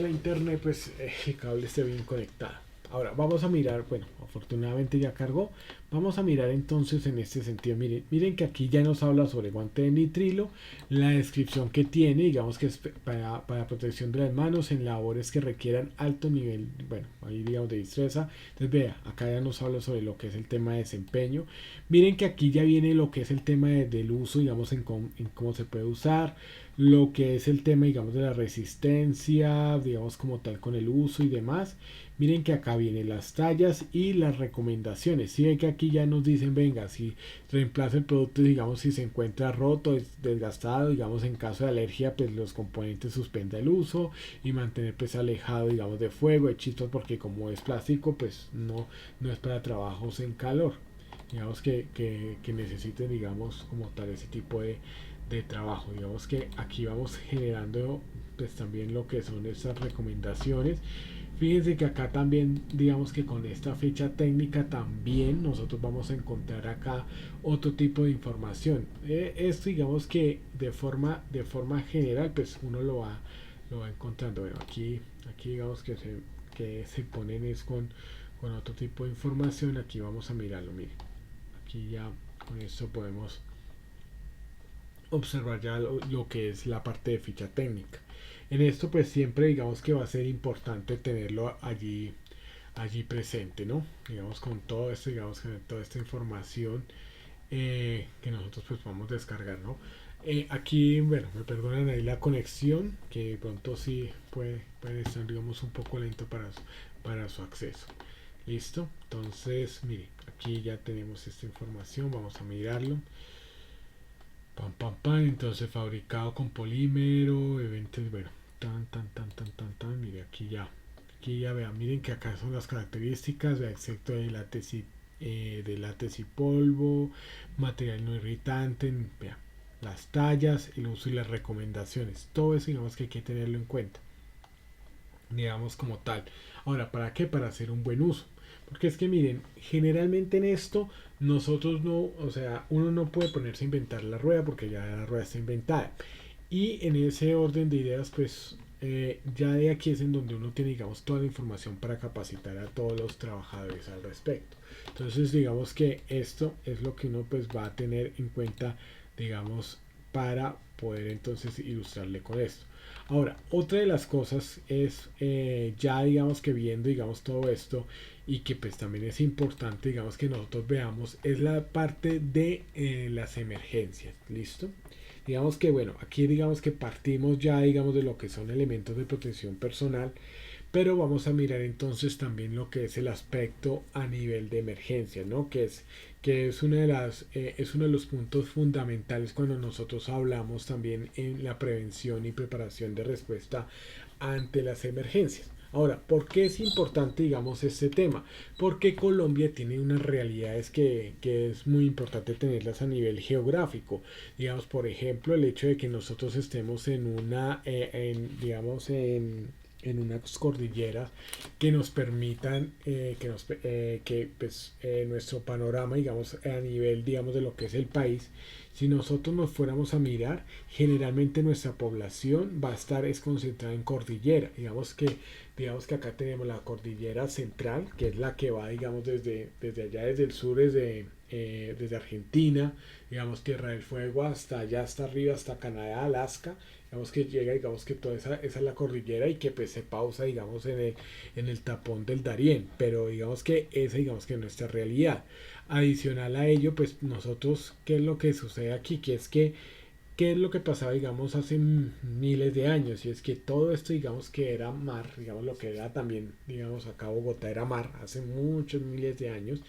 A: la internet, pues el cable esté bien conectado. Ahora vamos a mirar, bueno, afortunadamente ya cargó. Vamos a mirar entonces en este sentido. Miren que aquí ya nos habla sobre guante de nitrilo, la descripción que tiene, digamos que es para protección de las manos en labores que requieran alto nivel, bueno, ahí digamos de destreza. Entonces vea, acá ya nos habla sobre lo que es el tema de desempeño. Miren que aquí ya viene lo que es el tema del uso, digamos, en cómo se puede usar, lo que es el tema, digamos, de la resistencia, digamos, como tal con el uso y demás. Miren que acá vienen las tallas y las recomendaciones. Si ve que aquí ya nos dicen, venga, si reemplaza el producto, digamos, si se encuentra roto, desgastado, digamos, en caso de alergia, pues los componentes suspenda el uso y mantener pues alejado, digamos, de fuego, de chispas, porque como es plástico, pues no es para trabajos en calor. Digamos que necesiten, digamos, como tal ese tipo de trabajo. Digamos que aquí vamos generando pues también lo que son estas recomendaciones. Fíjense que acá también, digamos que con esta ficha técnica también nosotros vamos a encontrar acá otro tipo de información. Esto digamos que de forma general pues uno lo va encontrando. Bueno, aquí digamos que se ponen es con otro tipo de información. Aquí vamos a mirarlo, miren. Aquí ya con esto podemos observar ya lo que es la parte de ficha técnica. En esto pues siempre digamos que va a ser importante tenerlo allí presente, ¿no? Digamos con todo esto, digamos con toda esta información que nosotros pues vamos a descargar, ¿no? Aquí, bueno, me perdonan ahí la conexión, que de pronto sí puede estar, digamos, un poco lento para su acceso. Listo, entonces, mire, aquí ya tenemos esta información, vamos a mirarlo. Pam, pam, pam. Entonces fabricado con polímero, eventos, bueno, tan. Mire, aquí ya vean, miren que acá son las características, vea, excepto de látex y polvo, material no irritante, vea, las tallas, el uso y las recomendaciones. Todo eso digamos que hay que tenerlo en cuenta, digamos como tal. Ahora, ¿para qué? Para hacer un buen uso. Porque es que miren, generalmente en esto nosotros no, o sea, uno no puede ponerse a inventar la rueda porque ya la rueda está inventada. Y en ese orden de ideas, pues ya de aquí es en donde uno tiene, digamos, toda la información para capacitar a todos los trabajadores al respecto. Entonces, digamos que esto es lo que uno pues va a tener en cuenta, digamos, para poder entonces ilustrarle con esto. Ahora, otra de las cosas es ya digamos que viendo digamos todo esto y que pues también es importante digamos que nosotros veamos es la parte de las emergencias, ¿listo? Digamos que bueno, aquí digamos que partimos ya digamos de lo que son elementos de protección personal, pero vamos a mirar entonces también lo que es el aspecto a nivel de emergencia, ¿no? Que es una de es uno de los puntos fundamentales cuando nosotros hablamos también en la prevención y preparación de respuesta ante las emergencias. Ahora, ¿por qué es importante, digamos, este tema? Porque Colombia tiene unas realidades que es muy importante tenerlas a nivel geográfico. Digamos, por ejemplo, el hecho de que nosotros estemos digamos, en unas cordilleras que nos permitan que pues, nuestro panorama digamos a nivel digamos de lo que es el país, si nosotros nos fuéramos a mirar, generalmente nuestra población va a estar es concentrada en cordillera. Digamos que acá tenemos la cordillera central, que es la que va digamos desde allá desde el sur, desde Argentina, digamos Tierra del Fuego hasta allá hasta arriba, hasta Canadá, Alaska. Digamos que llega, digamos que toda esa es la cordillera y que pues se pausa, digamos, en el tapón del Darién. Pero digamos que esa, digamos que es nuestra realidad. Adicional a ello, pues nosotros, ¿qué es lo que sucede aquí? Que es que ¿Qué es lo que pasaba, digamos, hace miles de años? Y es que todo esto, digamos, que era mar, digamos, lo que era también, digamos, acá Bogotá era mar hace muchos miles de años,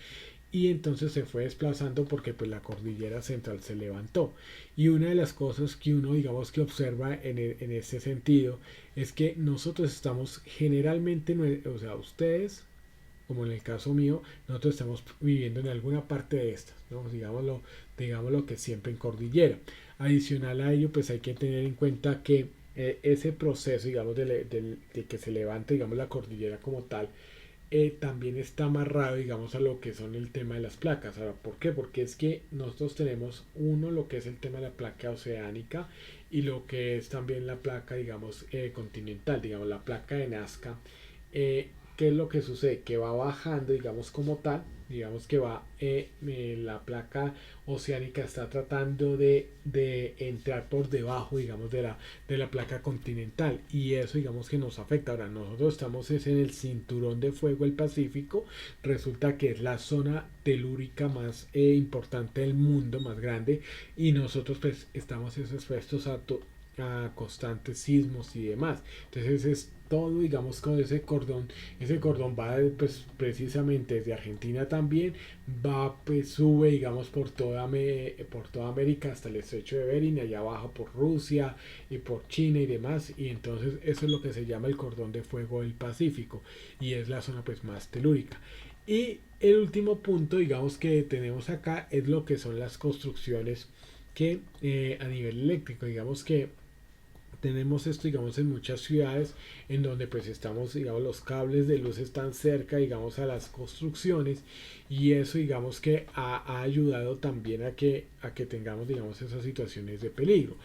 A: y entonces se fue desplazando porque pues la cordillera central se levantó. Y una de las cosas que uno, digamos, que observa en este sentido es que nosotros estamos generalmente, o sea, ustedes, como en el caso mío, nosotros estamos viviendo en alguna parte de estas, ¿no? Digámoslo que siempre en cordillera. Adicional a ello, pues hay que tener en cuenta que ese proceso, digamos, de que se levante, digamos, la cordillera como tal, también está amarrado, digamos, a lo que son el tema de las placas. Ahora, ¿por qué? Porque es que nosotros tenemos uno, lo que es el tema de la placa oceánica y lo que es también la placa, digamos, continental, digamos, la placa de Nazca. ¿Qué es lo que sucede? Que va bajando, digamos, como tal, digamos que va, la placa oceánica está tratando de entrar por debajo, digamos, de la placa continental, y eso, digamos, que nos afecta. Ahora, nosotros estamos es en el cinturón de fuego del Pacífico, resulta que es la zona telúrica más importante del mundo, más grande, y nosotros pues estamos expuestos a constantes sismos y demás. Entonces es todo, digamos, con ese cordón va pues precisamente desde Argentina también, va pues sube, digamos, por toda América hasta el estrecho de Bering, y allá abajo por Rusia y por China y demás, y entonces eso es lo que se llama el cordón de fuego del Pacífico, y es la zona pues más telúrica. Y el último punto, digamos, que tenemos acá es lo que son las construcciones que a nivel eléctrico, digamos que tenemos esto, digamos, en muchas ciudades en donde pues estamos, digamos, los cables de luz están cerca, digamos, a las construcciones, y eso, digamos, que ha ayudado también a que tengamos, digamos, esas situaciones de peligro.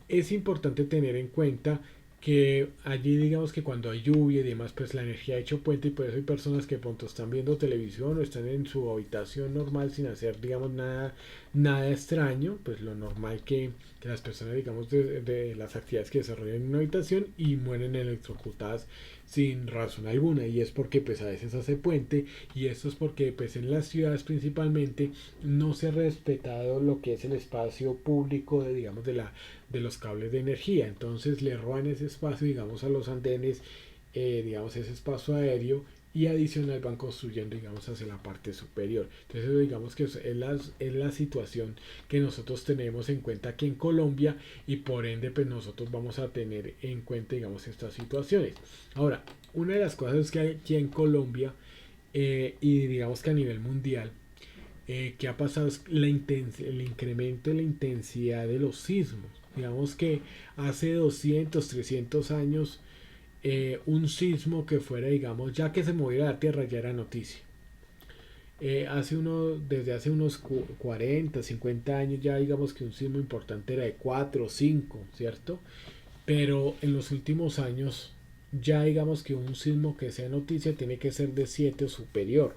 A: Es importante tener en cuenta que allí, digamos, que cuando hay lluvia y demás, pues la energía ha hecho puente, y por eso hay personas que pronto están viendo televisión o están en su habitación normal sin hacer, digamos, nada extraño, pues lo normal que las personas, digamos, de las actividades que desarrollan en una habitación y mueren electrocutadas sin razón alguna, y es porque pues a veces hace puente, y esto es porque pues en las ciudades principalmente no se ha respetado lo que es el espacio público digamos, de los cables de energía. Entonces le roban ese espacio, digamos, a los andenes, digamos, ese espacio aéreo, y adicional van construyendo, digamos, hacia la parte superior. Entonces, digamos que es la situación que nosotros tenemos en cuenta aquí en Colombia, y por ende, pues nosotros vamos a tener en cuenta, digamos, estas situaciones. Ahora, una de las cosas es que aquí en Colombia, y digamos que a nivel mundial, que ha pasado es el incremento de la intensidad de los sismos. Digamos que hace 200, 300 años, un sismo que fuera, digamos, ya que se moviera la Tierra ya era noticia. Desde hace unos 40, 50 años ya digamos que un sismo importante era de 4 o 5, ¿cierto? Pero en los últimos años ya digamos que un sismo que sea noticia tiene que ser de 7 o superior.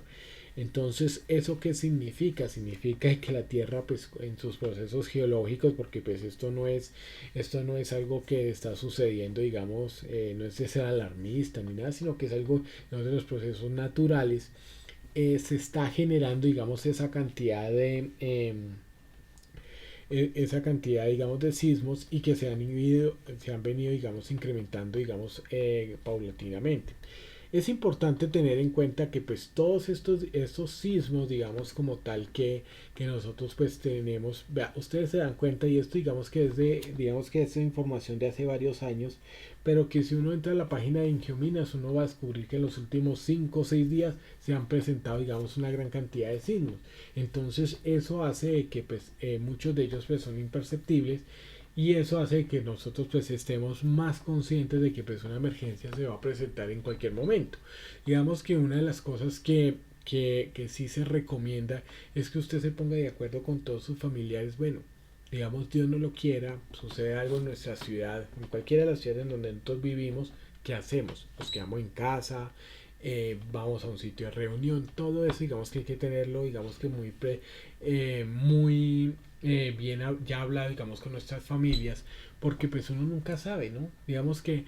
A: Entonces, ¿eso qué significa? Significa que la Tierra, pues, en sus procesos geológicos, porque pues esto no es algo que está sucediendo, digamos, no es de ser alarmista ni nada, sino que es algo, no, de los procesos naturales, se está generando, digamos, esa cantidad, digamos, de sismos, y que se han venido, digamos, incrementando, digamos, paulatinamente. Es importante tener en cuenta que pues todos estos sismos, digamos, como tal, que nosotros pues tenemos, vea, ustedes se dan cuenta, y esto digamos que es información de hace varios años, pero que si uno entra a la página de Ingeominas, uno va a descubrir que en los últimos 5 o 6 días se han presentado, digamos, una gran cantidad de sismos. Entonces eso hace que pues muchos de ellos pues son imperceptibles, y eso hace que nosotros pues estemos más conscientes de que pues una emergencia se va a presentar en cualquier momento. Digamos que una de las cosas que sí se recomienda es que usted se ponga de acuerdo con todos sus familiares. Bueno, digamos, Dios no lo quiera, sucede algo en nuestra ciudad, en cualquiera de las ciudades en donde nosotros vivimos, ¿qué hacemos? Nos quedamos en casa, vamos a un sitio de reunión, todo eso digamos que hay que tenerlo, digamos que muy bien ya hablado, digamos, con nuestras familias, porque pues uno nunca sabe, ¿no? Digamos que,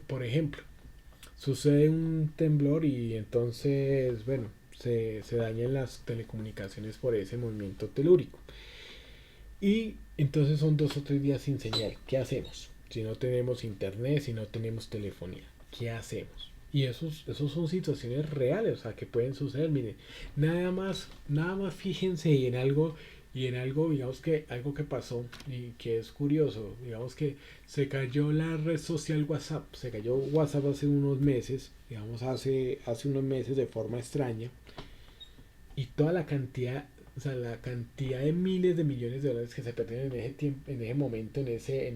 A: por ejemplo, sucede un temblor, y entonces, bueno, se dañan las telecomunicaciones por ese movimiento telúrico. Y entonces son 2 o 3 días sin señal. ¿Qué hacemos? Si no tenemos internet, si no tenemos telefonía, ¿qué hacemos? Y esos son situaciones reales, o sea, que pueden suceder. Miren, nada más fíjense en algo, digamos que algo que pasó y que es curioso, digamos que se cayó la red social WhatsApp, se cayó WhatsApp hace unos meses, digamos hace unos meses de forma extraña, y toda la cantidad, o sea, la cantidad de miles de millones de dólares que se perdieron en ese tiempo, en ese momento, en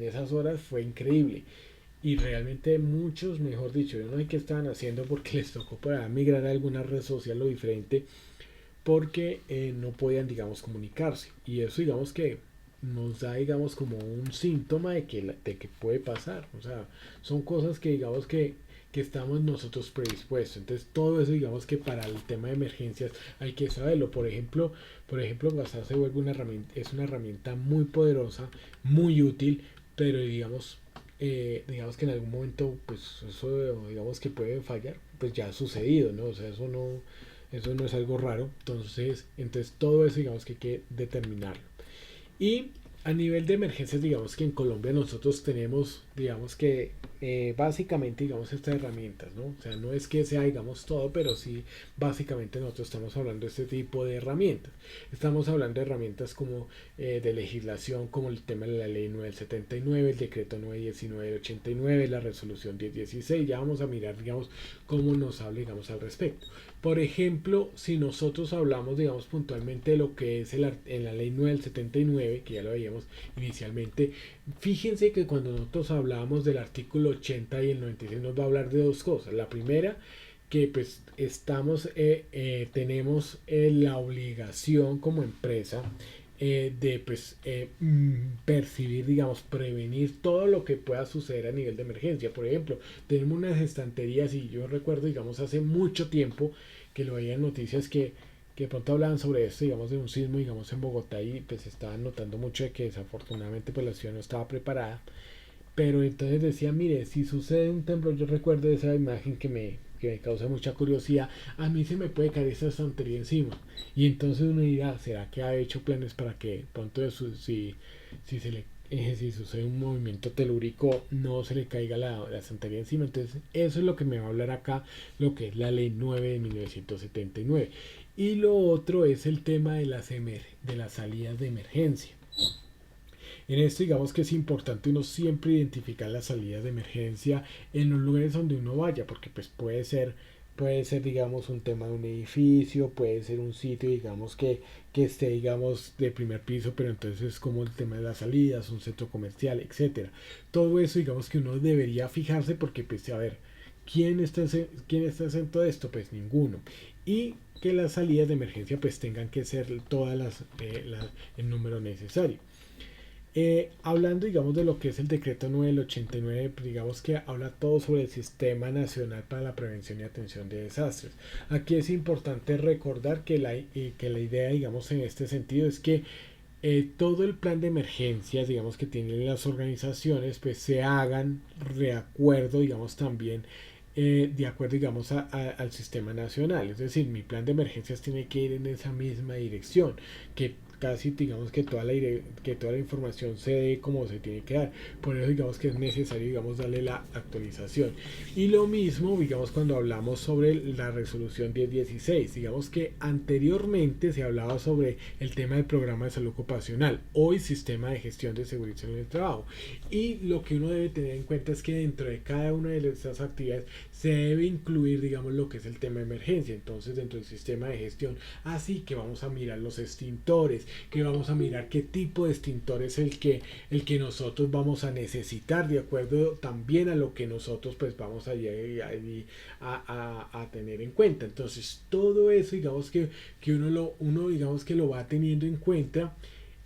A: esas horas fue increíble. Y realmente muchos, mejor dicho, yo no sé qué estaban haciendo porque les tocó para migrar a alguna red social o diferente porque no podían, digamos, comunicarse. Y eso, digamos que nos da, digamos, como un síntoma de que puede pasar. O sea, son cosas que, digamos, que estamos nosotros predispuestos. Entonces, todo eso, digamos que para el tema de emergencias hay que saberlo. Por ejemplo, WhatsApp se vuelve una herramienta, es una herramienta muy poderosa, muy útil, pero digamos que en algún momento, pues eso, digamos que puede fallar, pues ya ha sucedido, ¿no? O sea, eso no es algo raro. Entonces todo eso, digamos que hay que determinarlo. Y a nivel de emergencias, digamos que en Colombia nosotros tenemos, digamos que básicamente, digamos, estas herramientas, ¿no? O sea, no es que sea, digamos, todo, pero sí, básicamente nosotros estamos hablando de este tipo de herramientas. Estamos hablando de herramientas como de legislación, como el tema de la ley 979, el decreto 919 la resolución 1016. Ya vamos a mirar, digamos, cómo nos habla, digamos, al respecto. Por ejemplo, si nosotros hablamos, digamos, puntualmente de lo que es en la ley 9 del 79, que ya lo veíamos inicialmente, fíjense que cuando nosotros hablábamos del artículo 80 y el 96 nos va a hablar de dos cosas. La primera, que pues tenemos la obligación como empresa de pues percibir, digamos, prevenir todo lo que pueda suceder a nivel de emergencia. Por ejemplo, tenemos unas estanterías y yo recuerdo, digamos, hace mucho tiempo que lo veía en noticias que de pronto hablaban sobre esto, digamos, de un sismo, digamos, en Bogotá y pues estaban notando mucho de que desafortunadamente pues la ciudad no estaba preparada. Pero entonces decía, mire, si sucede un temblor, yo recuerdo esa imagen que me causa mucha curiosidad, a mí se me puede caer esa estantería encima. Y entonces uno dirá, ¿será que ha hecho planes para que pronto si sucede un movimiento telúrico no se le caiga la estantería encima? Entonces eso es lo que me va a hablar acá, lo que es la ley 9 de 1979. Y lo otro es el tema de las salidas de emergencia. En esto digamos que es importante uno siempre identificar las salidas de emergencia en los lugares donde uno vaya, porque pues puede ser digamos un tema de un edificio, puede ser un sitio digamos que esté digamos de primer piso, pero entonces es como el tema de las salidas, un centro comercial, etcétera. Todo eso digamos que uno debería fijarse porque pues a ver, ¿quién está en todo esto? Pues ninguno. Y que las salidas de emergencia pues tengan que ser todas el número necesario. Hablando, digamos, de lo que es el decreto 9 del 89, pues, digamos que habla todo sobre el Sistema Nacional para la Prevención y Atención de Desastres. Aquí es importante recordar que la idea, digamos, en este sentido es que todo el plan de emergencias, digamos, que tienen las organizaciones, pues se hagan de acuerdo, digamos, también de acuerdo, digamos, al sistema nacional. Es decir, mi plan de emergencias tiene que ir en esa misma dirección, que casi digamos que toda la información se dé como se tiene que dar. Por eso digamos que es necesario digamos darle la actualización. Y lo mismo digamos cuando hablamos sobre la resolución 1016, digamos que anteriormente se hablaba sobre el tema del programa de salud ocupacional, hoy sistema de gestión de seguridad en el trabajo. Y lo que uno debe tener en cuenta es que dentro de cada una de estas actividades se debe incluir digamos lo que es el tema de emergencia. Entonces dentro del sistema de gestión, así que vamos a mirar los extintores, que vamos a mirar qué tipo de extintor es el que nosotros vamos a necesitar de acuerdo también a lo que nosotros pues vamos a tener en cuenta. Entonces todo eso digamos que uno digamos que lo va teniendo en cuenta,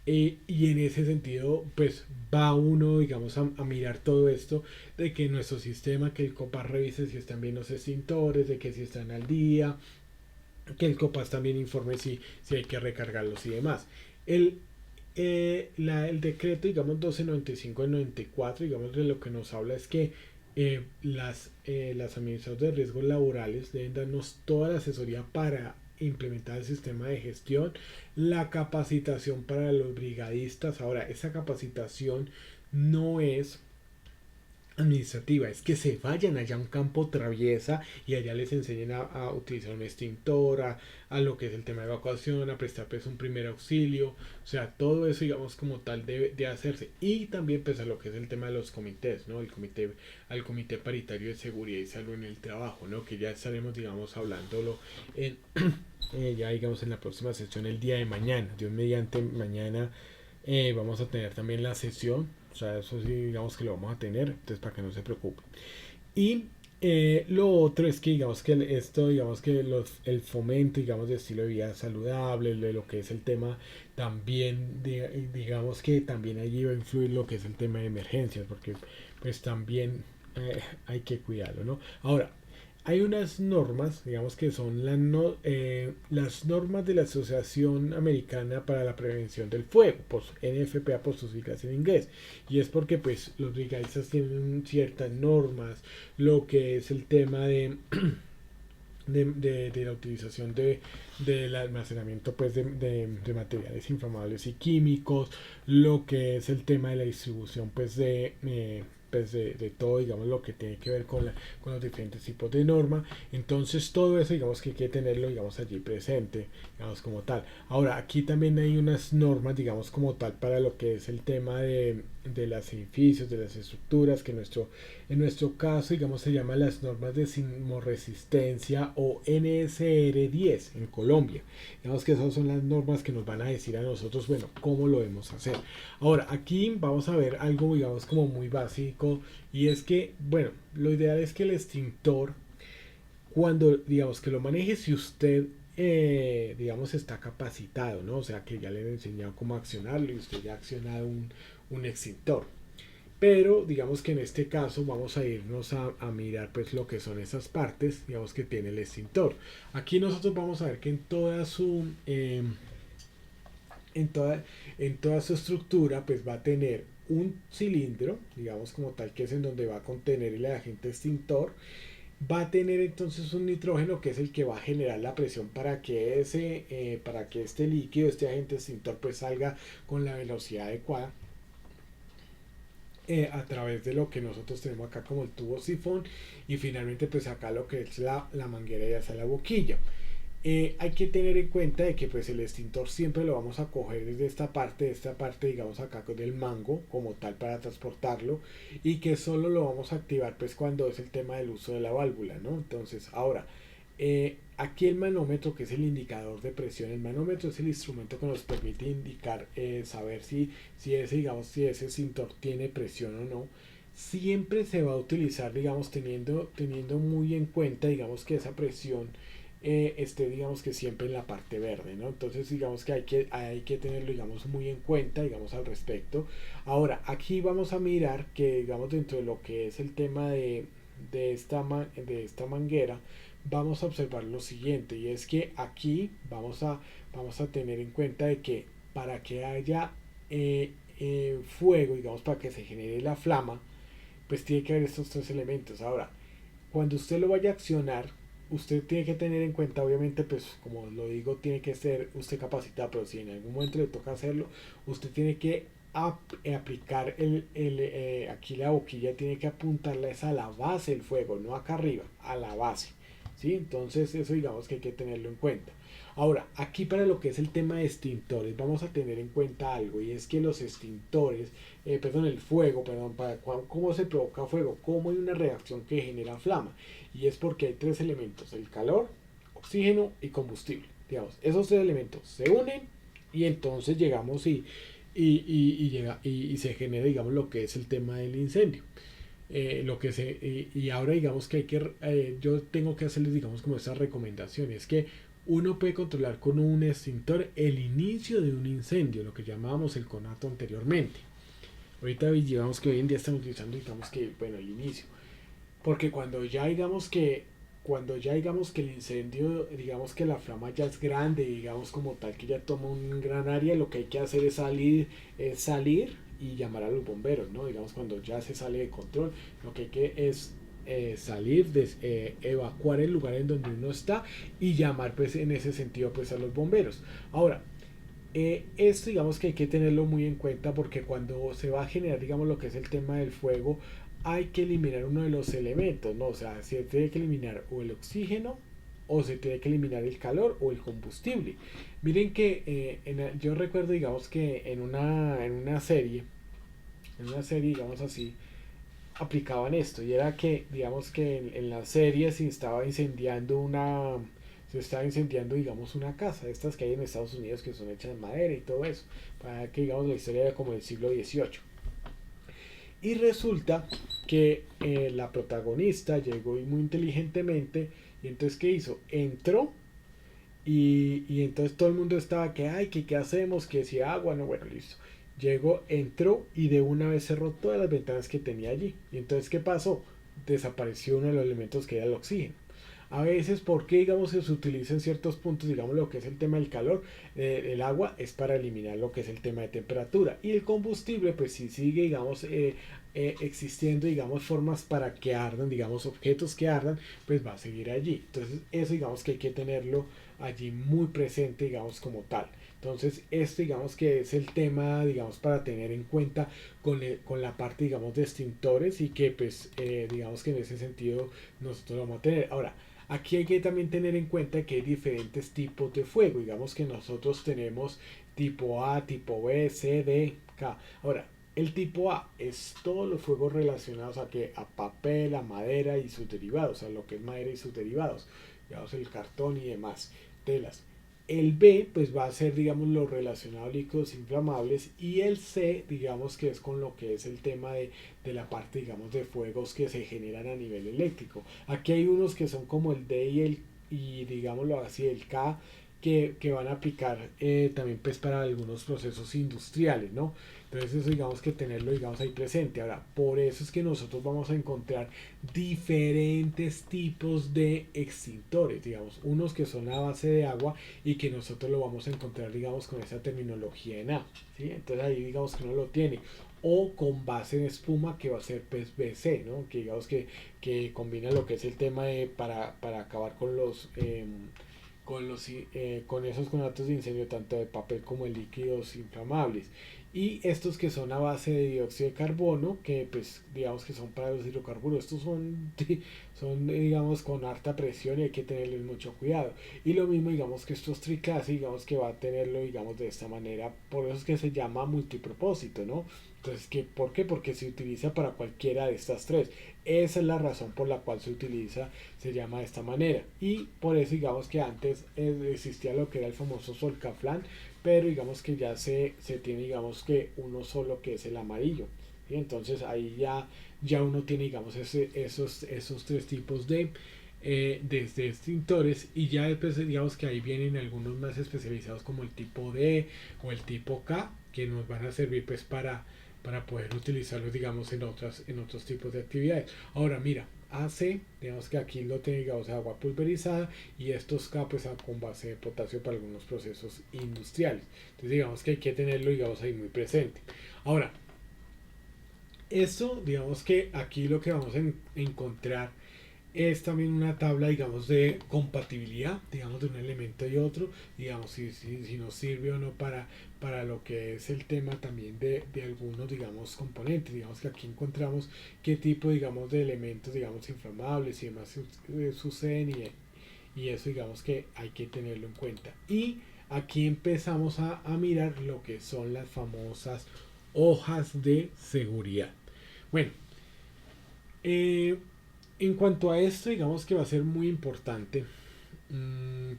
A: y en ese sentido pues va uno digamos a mirar todo esto de que nuestro sistema, que el COPAS revise si están bien los extintores, de que si están al día, que el COPAS también informe si hay que recargarlos y demás. El, el decreto, digamos, 1295 del 94, digamos, de lo que nos habla es que las administradoras de riesgos laborales deben darnos toda la asesoría para implementar el sistema de gestión, la capacitación para los brigadistas. Ahora, esa capacitación no es administrativa, es que se vayan allá a un campo traviesa y allá les enseñen a utilizar un extintor, a lo que es el tema de evacuación, a prestar pues un primer auxilio, o sea, todo eso digamos como tal debe de hacerse. Y también pues a lo que es el tema de los comités, ¿no? Al comité paritario de seguridad y salud en el trabajo, ¿no? Que ya estaremos digamos hablándolo en ya digamos en la próxima sesión el día de mañana, Dios mediante mañana vamos a tener también la sesión, o sea, eso sí, digamos que lo vamos a tener, entonces para que no se preocupen. Y lo otro es que digamos que esto, digamos que el fomento, digamos, de estilo de vida saludable, de lo que es el tema también, digamos que también allí va a influir lo que es el tema de emergencias, porque pues también hay que cuidarlo, ¿no? Ahora, hay unas normas, digamos que son las normas de la Asociación Americana para la Prevención del Fuego, por NFPA por sus siglas en inglés. Y es porque pues los brigadistas tienen ciertas normas, lo que es el tema de la utilización del almacenamiento pues de materiales inflamables y químicos, lo que es el tema de la distribución pues de todo, digamos, lo que tiene que ver con los diferentes tipos de norma. Entonces, todo eso, digamos, que hay que tenerlo, digamos, allí presente, digamos, como tal. Ahora, aquí también hay unas normas, digamos, como tal, para lo que es el tema de los edificios, de las estructuras, que en nuestro caso, digamos, se llaman las normas de sismoresistencia o NSR 10 en Colombia. Digamos que esas son las normas que nos van a decir a nosotros, bueno, cómo lo debemos hacer. Ahora, aquí vamos a ver algo, digamos, como muy básico, y es que, bueno, lo ideal es que el extintor, cuando, digamos, que lo maneje, si usted, digamos, está capacitado, ¿no? O sea, que ya le han enseñado cómo accionarlo y usted ya ha accionado un extintor. Pero digamos que en este caso vamos a irnos a mirar pues lo que son esas partes, digamos que tiene el extintor. Aquí nosotros vamos a ver que en toda, en toda su estructura pues va a tener un cilindro, digamos como tal, que es en donde va a contener el agente extintor. Va a tener entonces un nitrógeno que es el que va a generar la presión para que este líquido, este agente extintor pues salga con la velocidad adecuada a través de lo que nosotros tenemos acá como el tubo sifón, y finalmente pues acá lo que es la manguera y hacia la boquilla. Hay que tener en cuenta de que pues el extintor siempre lo vamos a coger desde esta parte digamos acá con el mango como tal para transportarlo, y que solo lo vamos a activar pues cuando es el tema del uso de la válvula, ¿no? Entonces ahora aquí el manómetro, que es el indicador de presión, el manómetro es el instrumento que nos permite indicar, saber si ese extintor tiene presión o no. Siempre se va a utilizar, digamos, teniendo muy en cuenta, digamos, que esa presión esté, digamos, que siempre en la parte verde, ¿no? Entonces, digamos que hay que tenerlo, digamos, muy en cuenta, digamos, al respecto. Ahora, aquí vamos a mirar que, digamos, dentro de lo que es el tema de esta manguera, vamos a observar lo siguiente, y es que aquí vamos a tener en cuenta de que para que haya fuego, digamos, para que se genere la flama, pues tiene que haber estos tres elementos. Ahora, cuando usted lo vaya a accionar, usted tiene que tener en cuenta, obviamente, pues como lo digo, tiene que ser usted capacitado, pero si en algún momento le toca hacerlo, usted tiene que aplicar aquí la boquilla, tiene que apuntarla es a la base del fuego, no acá arriba, a la base. ¿Sí? Entonces eso digamos que hay que tenerlo en cuenta. Ahora, aquí para lo que es el tema de extintores, vamos a tener en cuenta algo, y es que los extintores, el fuego, para cómo se provoca fuego, cómo hay una reacción que genera flama, y es porque hay tres elementos: el calor, oxígeno y combustible. Digamos, esos tres elementos se unen y entonces llegamos y se genera, digamos, lo que es el tema del incendio. Y ahora digamos que yo tengo que hacerles, digamos, como esta recomendación, es que uno puede controlar con un extintor el inicio de un incendio, lo que llamábamos el conato anteriormente. Ahorita digamos que hoy en día estamos utilizando, digamos que, bueno, el inicio, porque cuando ya digamos que el incendio, digamos que la flama ya es grande, digamos como tal que ya toma un gran área, lo que hay que hacer es salir y llamar a los bomberos, ¿no? Digamos cuando ya se sale de control, lo que hay que es salir, evacuar el lugar en donde uno está y llamar pues en ese sentido pues a los bomberos. Ahora, esto digamos que hay que tenerlo muy en cuenta porque cuando se va a generar digamos lo que es el tema del fuego hay que eliminar uno de los elementos, ¿no? O sea, se tiene que eliminar o el oxígeno o se tiene que eliminar el calor o el combustible. Miren que yo recuerdo digamos que en una serie digamos así, aplicaban esto y era que digamos que en la serie se estaba incendiando digamos una casa, estas que hay en Estados Unidos que son hechas de madera y todo eso, para que digamos la historia era como del siglo XVIII. Y resulta que la protagonista llegó muy inteligentemente y entonces ¿qué hizo? Entró y entonces todo el mundo estaba que, ay, que qué hacemos, que si agua, no, bueno, listo. Llegó, entró y de una vez cerró todas las ventanas que tenía allí. Y entonces, ¿qué pasó? Desapareció uno de los elementos que era el oxígeno. A veces, porque digamos se utiliza en ciertos puntos, digamos lo que es el tema del calor, el agua es para eliminar lo que es el tema de temperatura. Y el combustible, pues si sigue, digamos, existiendo, digamos, formas para que ardan, digamos, objetos que ardan, pues va a seguir allí. Entonces, eso, digamos, que hay que tenerlo allí muy presente, digamos, como tal. Entonces, esto, digamos, que es el tema, digamos, para tener en cuenta con la parte, digamos, de extintores y que, pues, digamos que en ese sentido nosotros lo vamos a tener. Ahora, aquí hay que también tener en cuenta que hay diferentes tipos de fuego. Digamos que nosotros tenemos tipo A, tipo B, C, D, K. Ahora, el tipo A es todos los fuegos relacionados a papel, a madera y sus derivados, a lo que es madera y sus derivados, digamos el cartón y demás, telas. El B pues va a ser digamos lo relacionado a líquidos inflamables y el C digamos que es con lo que es el tema de la parte digamos de fuegos que se generan a nivel eléctrico. Aquí hay unos que son como el D y digámoslo así el K que van a aplicar también pues para algunos procesos industriales, ¿no? Entonces eso digamos que tenerlo digamos ahí presente. Ahora, por eso es que nosotros vamos a encontrar diferentes tipos de extintores, digamos, unos que son a base de agua y que nosotros lo vamos a encontrar digamos con esa terminología en A, ¿sí? Entonces ahí digamos que uno lo tiene o con base en espuma que va a ser PVC, ¿no? Que digamos que combina lo que es el tema de para acabar con esos conatos de incendio tanto de papel como de líquidos inflamables y estos que son a base de dióxido de carbono que pues digamos que son para los hidrocarburos, estos son digamos con harta presión y hay que tenerles mucho cuidado y lo mismo digamos que estos triclase digamos que va a tenerlo digamos de esta manera, por eso es que se llama multipropósito, ¿no? Entonces, ¿por qué? Porque se utiliza para cualquiera de estas tres. Esa es la razón por la cual se utiliza, se llama de esta manera. Y por eso digamos que antes existía lo que era el famoso Solcaflán, pero digamos que ya se tiene digamos que uno solo que es el amarillo. ¿Sí? Entonces ahí ya uno tiene digamos esos tres tipos de extintores y ya después digamos que ahí vienen algunos más especializados como el tipo D o el tipo K que nos van a servir pues para poder utilizarlos digamos en otros tipos de actividades. Ahora mira, AC, digamos que aquí lo tiene digamos agua pulverizada y estos K pues con base de potasio para algunos procesos industriales. Entonces digamos que hay que tenerlo digamos ahí muy presente. Ahora, esto digamos que aquí lo que vamos a encontrar es también una tabla, digamos, de compatibilidad, digamos, de un elemento y otro, digamos, si nos sirve o no para lo que es el tema también de algunos, digamos, componentes. Digamos que aquí encontramos qué tipo, digamos, de elementos, digamos, inflamables y demás suceden y eso, digamos, que hay que tenerlo en cuenta. Y aquí empezamos a mirar lo que son las famosas hojas de seguridad. Bueno, eh, en cuanto a esto, digamos que va a ser muy importante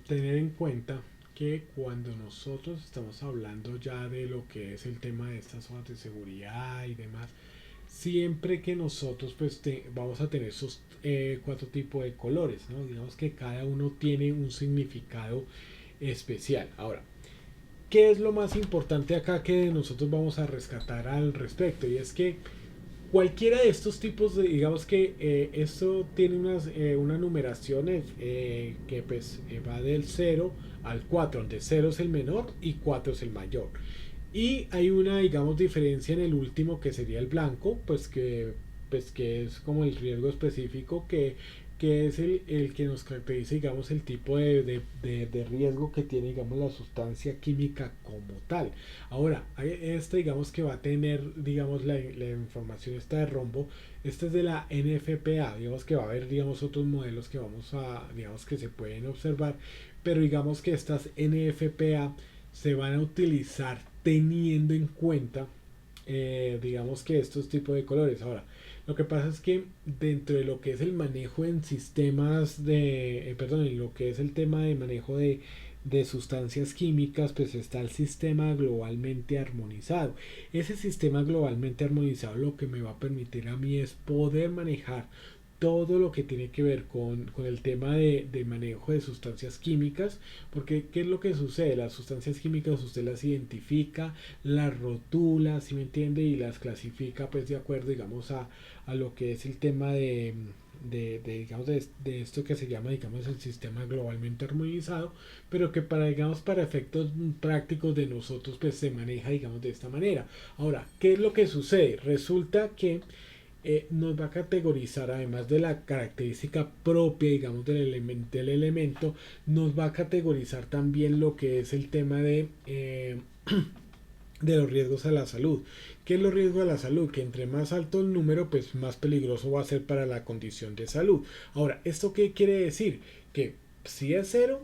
A: tener en cuenta que cuando nosotros estamos hablando ya de lo que es el tema de estas zonas de seguridad y demás, siempre que nosotros pues vamos a tener esos cuatro tipos de colores, ¿no? Digamos que cada uno tiene un significado especial. Ahora, ¿qué es lo más importante acá que nosotros vamos a rescatar al respecto? Y es que cualquiera de estos tipos de, digamos que esto tiene una numeración que pues va del 0 al 4 donde 0 es el menor y 4 es el mayor. Y hay una, digamos, diferencia en el último que sería el blanco, pues que pues que es como el riesgo específico que es el que nos caracteriza, digamos, el tipo de riesgo que tiene, digamos, la sustancia química como tal. Ahora, esta, digamos, que va a tener, digamos, la información esta de rombo, esta es de la NFPA, digamos que va a haber, digamos, otros modelos que vamos a, digamos, que se pueden observar, pero digamos que estas NFPA se van a utilizar teniendo en cuenta, digamos que estos tipos de colores. Ahora, lo que pasa es que dentro de lo que es el manejo en sistemas de, perdón, en lo que es el tema de manejo de sustancias químicas, pues está el sistema globalmente armonizado. Ese sistema globalmente armonizado lo que me va a permitir a mí es poder manejar todo lo que tiene que ver con el tema de manejo de sustancias químicas, porque ¿qué es lo que sucede? Las sustancias químicas usted las identifica, las rotula, ¿sí me entiende? Y las clasifica pues de acuerdo, digamos, a lo que es el tema digamos, de esto que se llama, digamos, el sistema globalmente armonizado, pero que para, digamos, para efectos prácticos de nosotros pues se maneja, digamos, de esta manera. Ahora, ¿qué es lo que sucede? Resulta que nos va a categorizar, además de la característica propia, digamos, del elemento, nos va a categorizar también lo que es el tema de los riesgos a la salud. ¿Qué es los riesgos a la salud? Que entre más alto el número, pues más peligroso va a ser para la condición de salud. Ahora, ¿esto qué quiere decir? Que si es cero,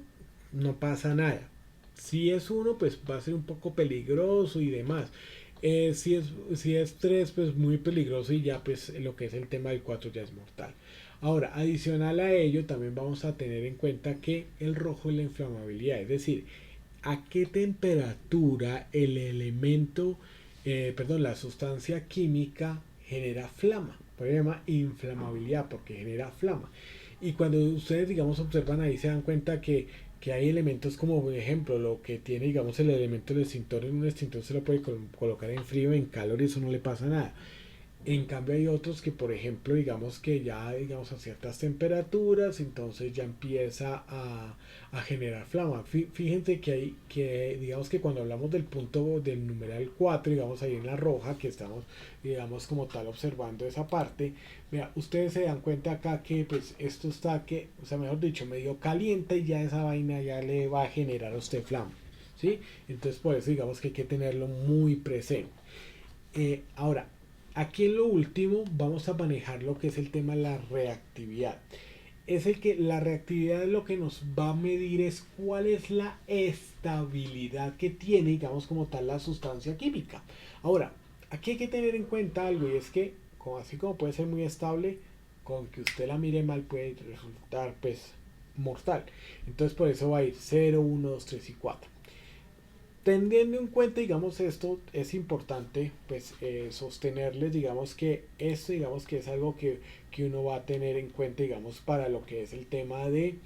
A: no pasa nada. Si es uno, pues va a ser un poco peligroso y demás. Si es 3 pues muy peligroso y ya pues lo que es el tema del 4 ya es mortal. Ahora, adicional a ello, también vamos a tener en cuenta que el rojo es la inflamabilidad, es decir, a qué temperatura el elemento, perdón, la sustancia química genera flama. Por eso se llama inflamabilidad, porque genera flama. Y cuando ustedes, digamos, observan ahí, se dan cuenta que hay elementos como, por ejemplo, lo que tiene, digamos, el elemento del extintor. En un extintor se lo puede colocar en frío, en calor, y eso no le pasa nada. En cambio hay otros que, por ejemplo, digamos que ya, digamos, a ciertas temperaturas, entonces ya empieza a generar flama. Fíjense que hay, que digamos que cuando hablamos del punto del numeral 4, digamos ahí en la roja, que estamos, digamos, como tal observando esa parte, mira, ustedes se dan cuenta acá que pues esto está que, o sea, mejor dicho, medio caliente y ya esa vaina ya le va a generar a usted flama, ¿sí? Entonces por eso digamos que hay que tenerlo muy presente. Ahora, aquí en lo último vamos a manejar lo que es el tema de la reactividad. Es el que la reactividad lo que nos va a medir es cuál es la estabilidad que tiene, digamos, como tal la sustancia química. Ahora, aquí hay que tener en cuenta algo y es que, como así como puede ser muy estable, con que usted la mire mal puede resultar pues mortal. Entonces por eso va a ir 0, 1, 2, 3 y 4. Teniendo en cuenta, digamos, esto es importante, pues, sostenerles, digamos, que esto, digamos, que es algo que uno va a tener en cuenta, digamos, para lo que es el tema de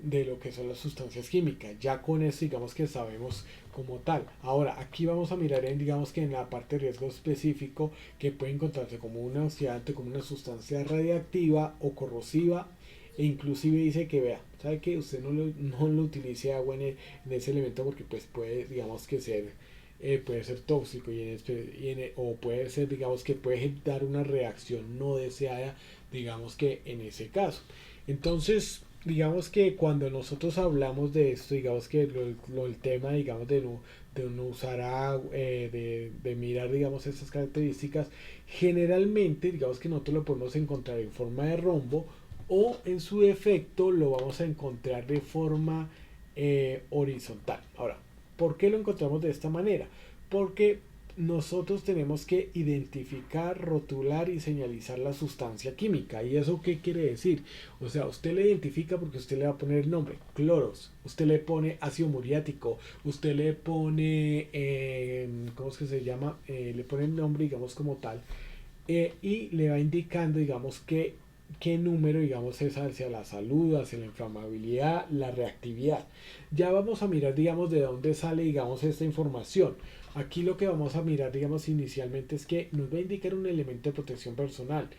A: lo que son las sustancias químicas. Ya con esto, digamos, que sabemos como tal. Ahora, aquí vamos a mirar en, digamos, que en la parte de riesgo específico, que puede encontrarse como un oxidante, como una sustancia radiactiva o corrosiva, e inclusive dice que vea, sabe que usted no lo utilice agua en ese elemento porque pues puede, digamos, que ser, puede ser tóxico o puede ser, digamos, que puede dar una reacción no deseada, digamos, que en ese caso. Entonces, digamos que cuando nosotros hablamos de esto, digamos que el tema, digamos, de no usar agua, de mirar, digamos, estas características, generalmente, digamos, que nosotros lo podemos encontrar en forma de rombo, o en su defecto lo vamos a encontrar de forma horizontal. Ahora, ¿por qué lo encontramos de esta manera? Porque nosotros tenemos que identificar, rotular y señalizar la sustancia química. ¿Y eso qué quiere decir? O sea, usted le identifica porque usted le va a poner el nombre, cloros, usted le pone ácido muriático, usted le pone, ¿cómo es que se llama? Le pone el nombre, digamos, como tal, y le va indicando, digamos, qué número, digamos, es hacia la salud, hacia la inflamabilidad, la reactividad. Ya vamos a mirar, digamos, de dónde sale, digamos, esta información. Aquí lo que vamos a mirar, digamos, inicialmente es que nos va a indicar un elemento de protección personal.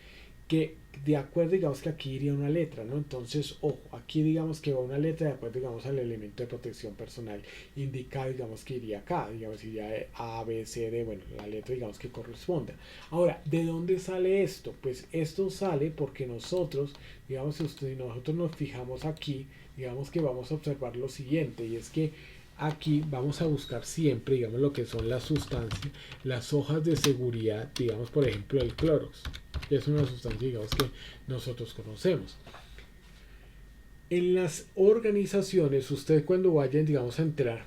A: que de acuerdo, digamos que aquí iría una letra, ¿no? Entonces, ojo, aquí digamos que va una letra de acuerdo, digamos, al elemento de protección personal indicado, digamos que iría acá, digamos, iría A, B, C, D, bueno, la letra, digamos, que corresponda. Ahora, ¿de dónde sale esto? Pues esto sale porque nosotros, digamos, si nosotros nos fijamos aquí, digamos que vamos a observar lo siguiente, y es que aquí vamos a buscar siempre, digamos, lo que son las sustancias, las hojas de seguridad, digamos, por ejemplo, el Clorox, que es una sustancia, digamos, que nosotros conocemos. En las organizaciones, usted cuando vaya, digamos, a entrar,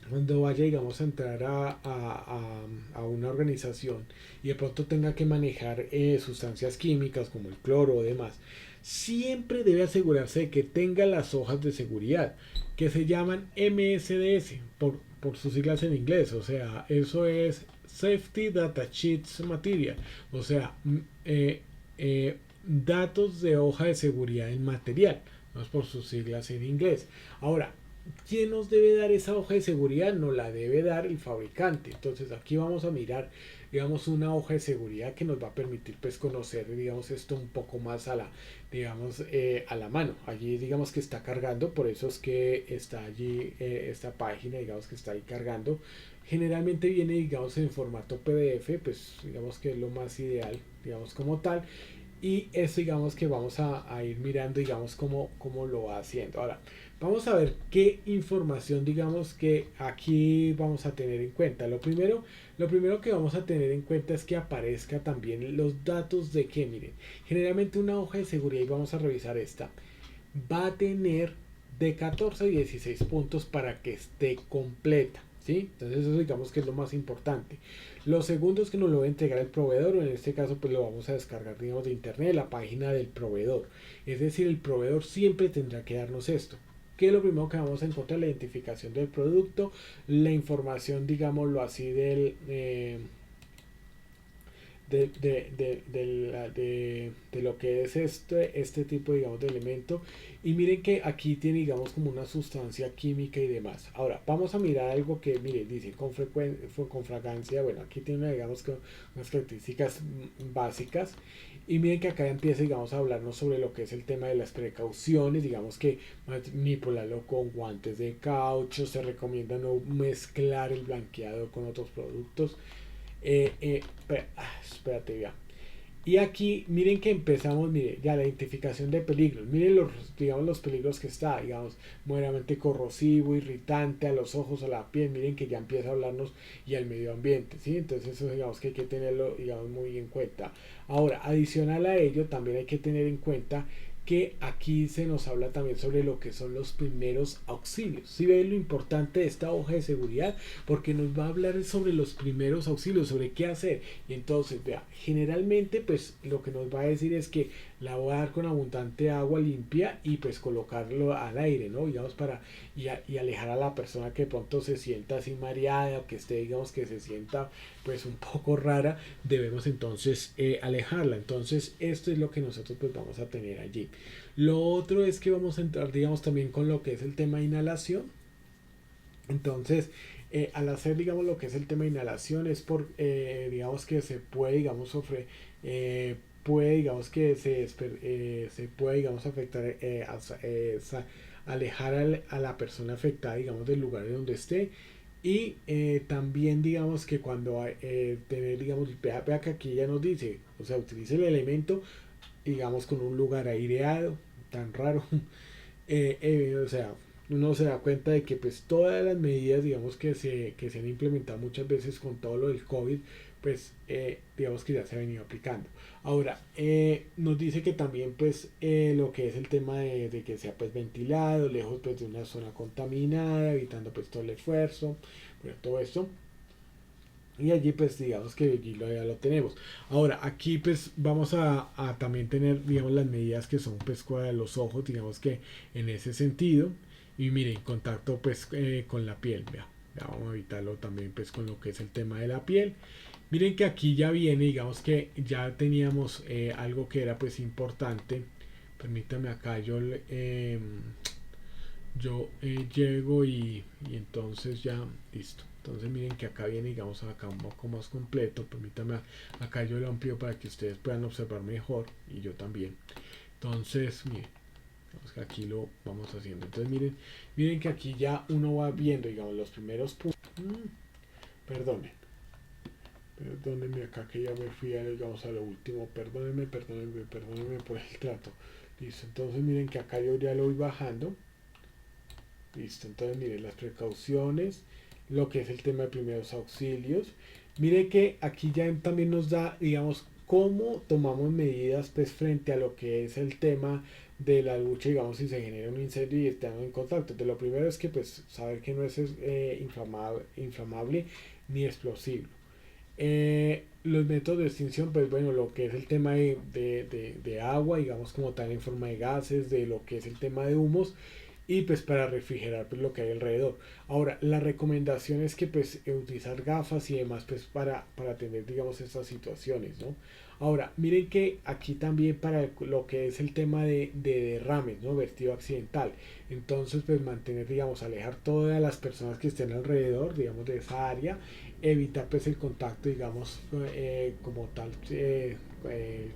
A: cuando vaya, digamos, a entrar a una organización y de pronto tenga que manejar sustancias químicas como el cloro o demás, siempre debe asegurarse de que tenga las hojas de seguridad, que se llaman MSDS, por sus siglas en inglés, o sea, eso es Safety Data Sheets Material, o sea, datos de hoja de seguridad en material, no es por sus siglas en inglés. Ahora, ¿quién nos debe dar esa hoja de seguridad? Nos la debe dar el fabricante. Entonces aquí vamos a mirar, digamos, una hoja de seguridad que nos va a permitir pues conocer, digamos, esto un poco más a la, digamos, a la mano. Allí, digamos, que está cargando, por eso es que está allí esta página, digamos, que está ahí cargando. Generalmente viene, digamos, en formato PDF, pues digamos que es lo más ideal, digamos, como tal. Y eso, digamos, que vamos a ir mirando, digamos, cómo lo va haciendo. Ahora, vamos a ver qué información, digamos, que aquí vamos a tener en cuenta. Lo primero que vamos a tener en cuenta es que aparezca también los datos de que, miren, generalmente una hoja de seguridad, y vamos a revisar esta, va a tener de 14 a 16 puntos para que esté completa. ¿Sí? Entonces eso digamos que es lo más importante. Lo segundo es que nos lo va a entregar el proveedor, o en este caso pues lo vamos a descargar, digamos, de internet, la página del proveedor. Es decir, el proveedor siempre tendrá que darnos esto. ¿Qué es lo primero que vamos a encontrar? La identificación del producto, la información, digámoslo así, de lo que es este tipo, digamos, de elemento. Y miren que aquí tiene, digamos, como una sustancia química y demás. Ahora, vamos a mirar algo que, miren, dice con fragancia. Bueno, aquí tiene, digamos, que unas características básicas. Y miren que acá empieza, digamos, a hablarnos sobre lo que es el tema de las precauciones. Digamos que manipularlo con guantes de caucho. Se recomienda no mezclar el blanqueado con otros productos. Espérate ya. Y aquí, miren que empezamos, mire, ya la identificación de peligros. Miren los, digamos, los peligros que está, digamos, moderadamente corrosivo, irritante a los ojos, a la piel. Miren que ya empieza a hablarnos y al medio ambiente, ¿sí? Entonces eso, digamos, que hay que tenerlo, digamos, muy en cuenta. Ahora, adicional a ello, también hay que tener en cuenta que aquí se nos habla también sobre lo que son los primeros auxilios. Si ven lo importante de esta hoja de seguridad, porque nos va a hablar sobre los primeros auxilios, sobre qué hacer. Y entonces, vea, generalmente pues lo que nos va a decir es que la voy a dar con abundante agua limpia y pues colocarlo al aire, ¿no? Digamos y alejar a la persona que de pronto se sienta así mareada o que esté, digamos, que se sienta pues un poco rara, debemos entonces alejarla. Entonces esto es lo que nosotros pues vamos a tener allí. Lo otro es que vamos a entrar, digamos, también con lo que es el tema de inhalación. Entonces, al hacer, digamos, lo que es el tema de inhalación es digamos, que se puede, digamos, puede, digamos, que se puede, digamos, afectar, alejar a la persona afectada, digamos, del lugar en donde esté. Y también, digamos, que cuando tener, digamos, vea que aquí ya nos dice, o sea, utilice el elemento, digamos, con un lugar aireado, tan raro. O sea, uno se da cuenta de que pues todas las medidas, digamos, que se han implementado muchas veces con todo lo del COVID, pues digamos que ya se ha venido aplicando. Ahora, nos dice que también pues lo que es el tema de que sea pues ventilado, lejos pues de una zona contaminada, evitando pues todo el esfuerzo, bueno, todo esto. Y allí pues digamos que allí ya lo tenemos. Ahora aquí pues vamos a también tener, digamos, las medidas que son pues con los ojos, digamos que en ese sentido. Y miren, contacto pues con la piel, vea. Ya vamos a evitarlo también pues con lo que es el tema de la piel. Miren que aquí ya viene, digamos que ya teníamos algo que era pues importante. Permítame acá, yo llego y entonces ya, listo. Entonces miren que acá viene, digamos, acá un poco más completo. Permítame, acá yo lo amplío para que ustedes puedan observar mejor y yo también. Entonces, miren, digamos que aquí lo vamos haciendo. Entonces miren que aquí ya uno va viendo, digamos, los primeros puntos. Perdónenme acá que ya me fui a, digamos, a lo último. Perdónenme por el trato. Listo, entonces miren que acá yo ya lo voy bajando. Listo, entonces miren las precauciones, lo que es el tema de primeros auxilios. Mire que aquí ya también nos da, digamos, cómo tomamos medidas pues frente a lo que es el tema de la lucha, digamos, si se genera un incendio y estamos en contacto. Entonces, lo primero es que pues saber que no es inflamable ni explosivo. Los métodos de extinción, pues bueno, lo que es el tema de agua, digamos como tal en forma de gases, de lo que es el tema de humos, y pues para refrigerar pues lo que hay alrededor. Ahora, la recomendación es que pues utilizar gafas y demás pues para atender digamos estas situaciones, ¿no? Ahora, miren que aquí también para lo que es el tema de derrames, ¿no? Vertido accidental. Entonces, pues mantener, digamos, alejar todas las personas que estén alrededor, digamos, de esa área, evitar pues el contacto, digamos, como tal, el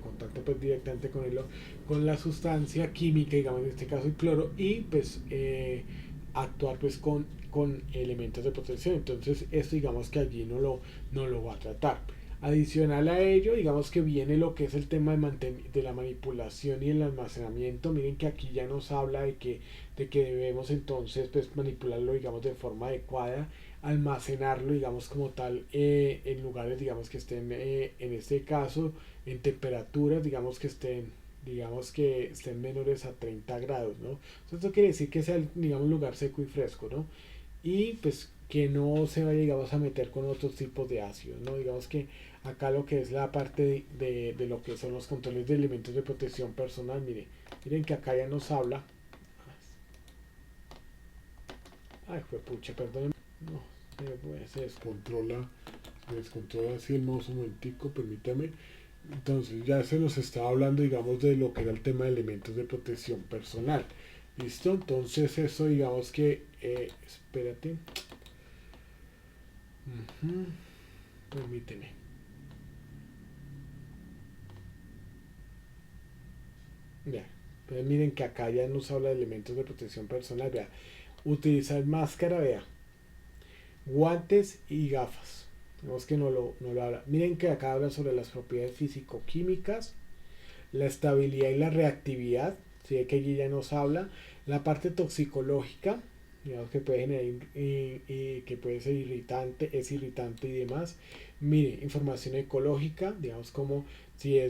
A: contacto pues directamente con la sustancia química, digamos en este caso el cloro, y pues actuar pues con elementos de protección. Entonces esto digamos que allí no lo va a tratar. Adicional a ello, digamos que viene lo que es el tema de la manipulación y el almacenamiento. Miren que aquí ya nos habla de que debemos entonces pues manipularlo digamos de forma adecuada, almacenarlo digamos como tal en lugares digamos que estén en este caso en temperaturas digamos que estén menores a 30 grados, ¿no? Esto quiere decir que sea digamos un lugar seco y fresco, ¿no? Y pues que no se vaya digamos a meter con otros tipos de ácidos, ¿no? Digamos que acá lo que es la parte de lo que son los controles de elementos de protección personal, miren que acá ya nos habla. Ay, fue pucha, perdón. No, se descontrola así el mouse un momentico, permítame. Entonces ya se nos estaba hablando, digamos, de lo que era el tema de elementos de protección personal. ¿Listo? Entonces eso, digamos que, espérate. Permíteme. Vea, pues miren que acá ya nos habla de elementos de protección personal. Vea, utilizar máscara, vea, guantes y gafas. Vemos que no lo habla. Miren que acá habla sobre las propiedades físico-químicas, la estabilidad y la reactividad, ¿sí? Que allí ya nos habla, la parte toxicológica, digamos que puede generar que puede ser irritante, es irritante y demás. Mire, información ecológica, digamos como si no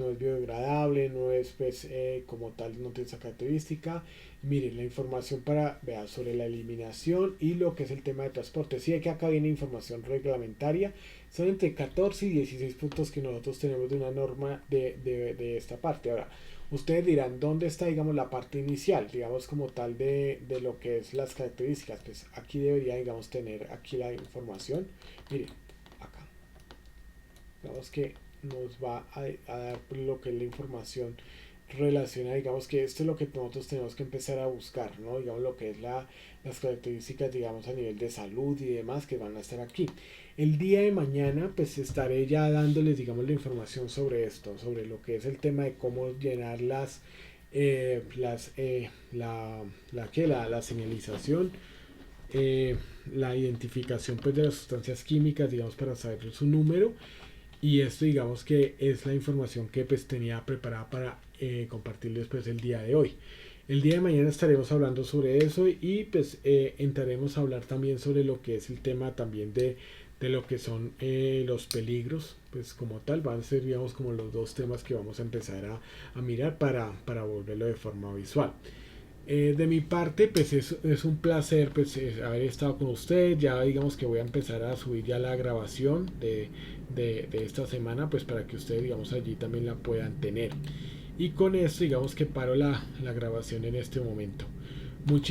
A: es biodegradable, no es pues, como tal, no tiene esa característica. Mire, la información para, vea, sobre la eliminación y lo que es el tema de transporte. Sí, que acá viene información reglamentaria. Son entre 14 y 16 puntos que nosotros tenemos de una norma de esta parte. Ahora, ustedes dirán, ¿dónde está, digamos, la parte inicial? Digamos, como tal de lo que es las características. Pues aquí debería, digamos, tener aquí la información. Mire, acá. Digamos que nos va a dar lo que es la información relacionada, digamos que esto es lo que nosotros tenemos que empezar a buscar, ¿no? Digamos lo que es las características, digamos a nivel de salud y demás que van a estar aquí. El día de mañana pues estaré ya dándoles, digamos, la información sobre esto, sobre lo que es el tema de cómo llenar la señalización, la identificación pues de las sustancias químicas, digamos, para saber su número. Y esto digamos que es la información que pues tenía preparada para compartirles pues el día de hoy. El día de mañana estaremos hablando sobre eso y pues entraremos a hablar también sobre lo que es el tema también de lo que son los peligros, pues como tal van a ser digamos como los dos temas que vamos a empezar a mirar para volverlo de forma visual. De mi parte, pues es un placer pues, haber estado con usted. Ya digamos que voy a empezar a subir ya la grabación de esta semana, pues para que ustedes digamos allí también la puedan tener. Y con esto digamos que paro la grabación en este momento. Muchísimas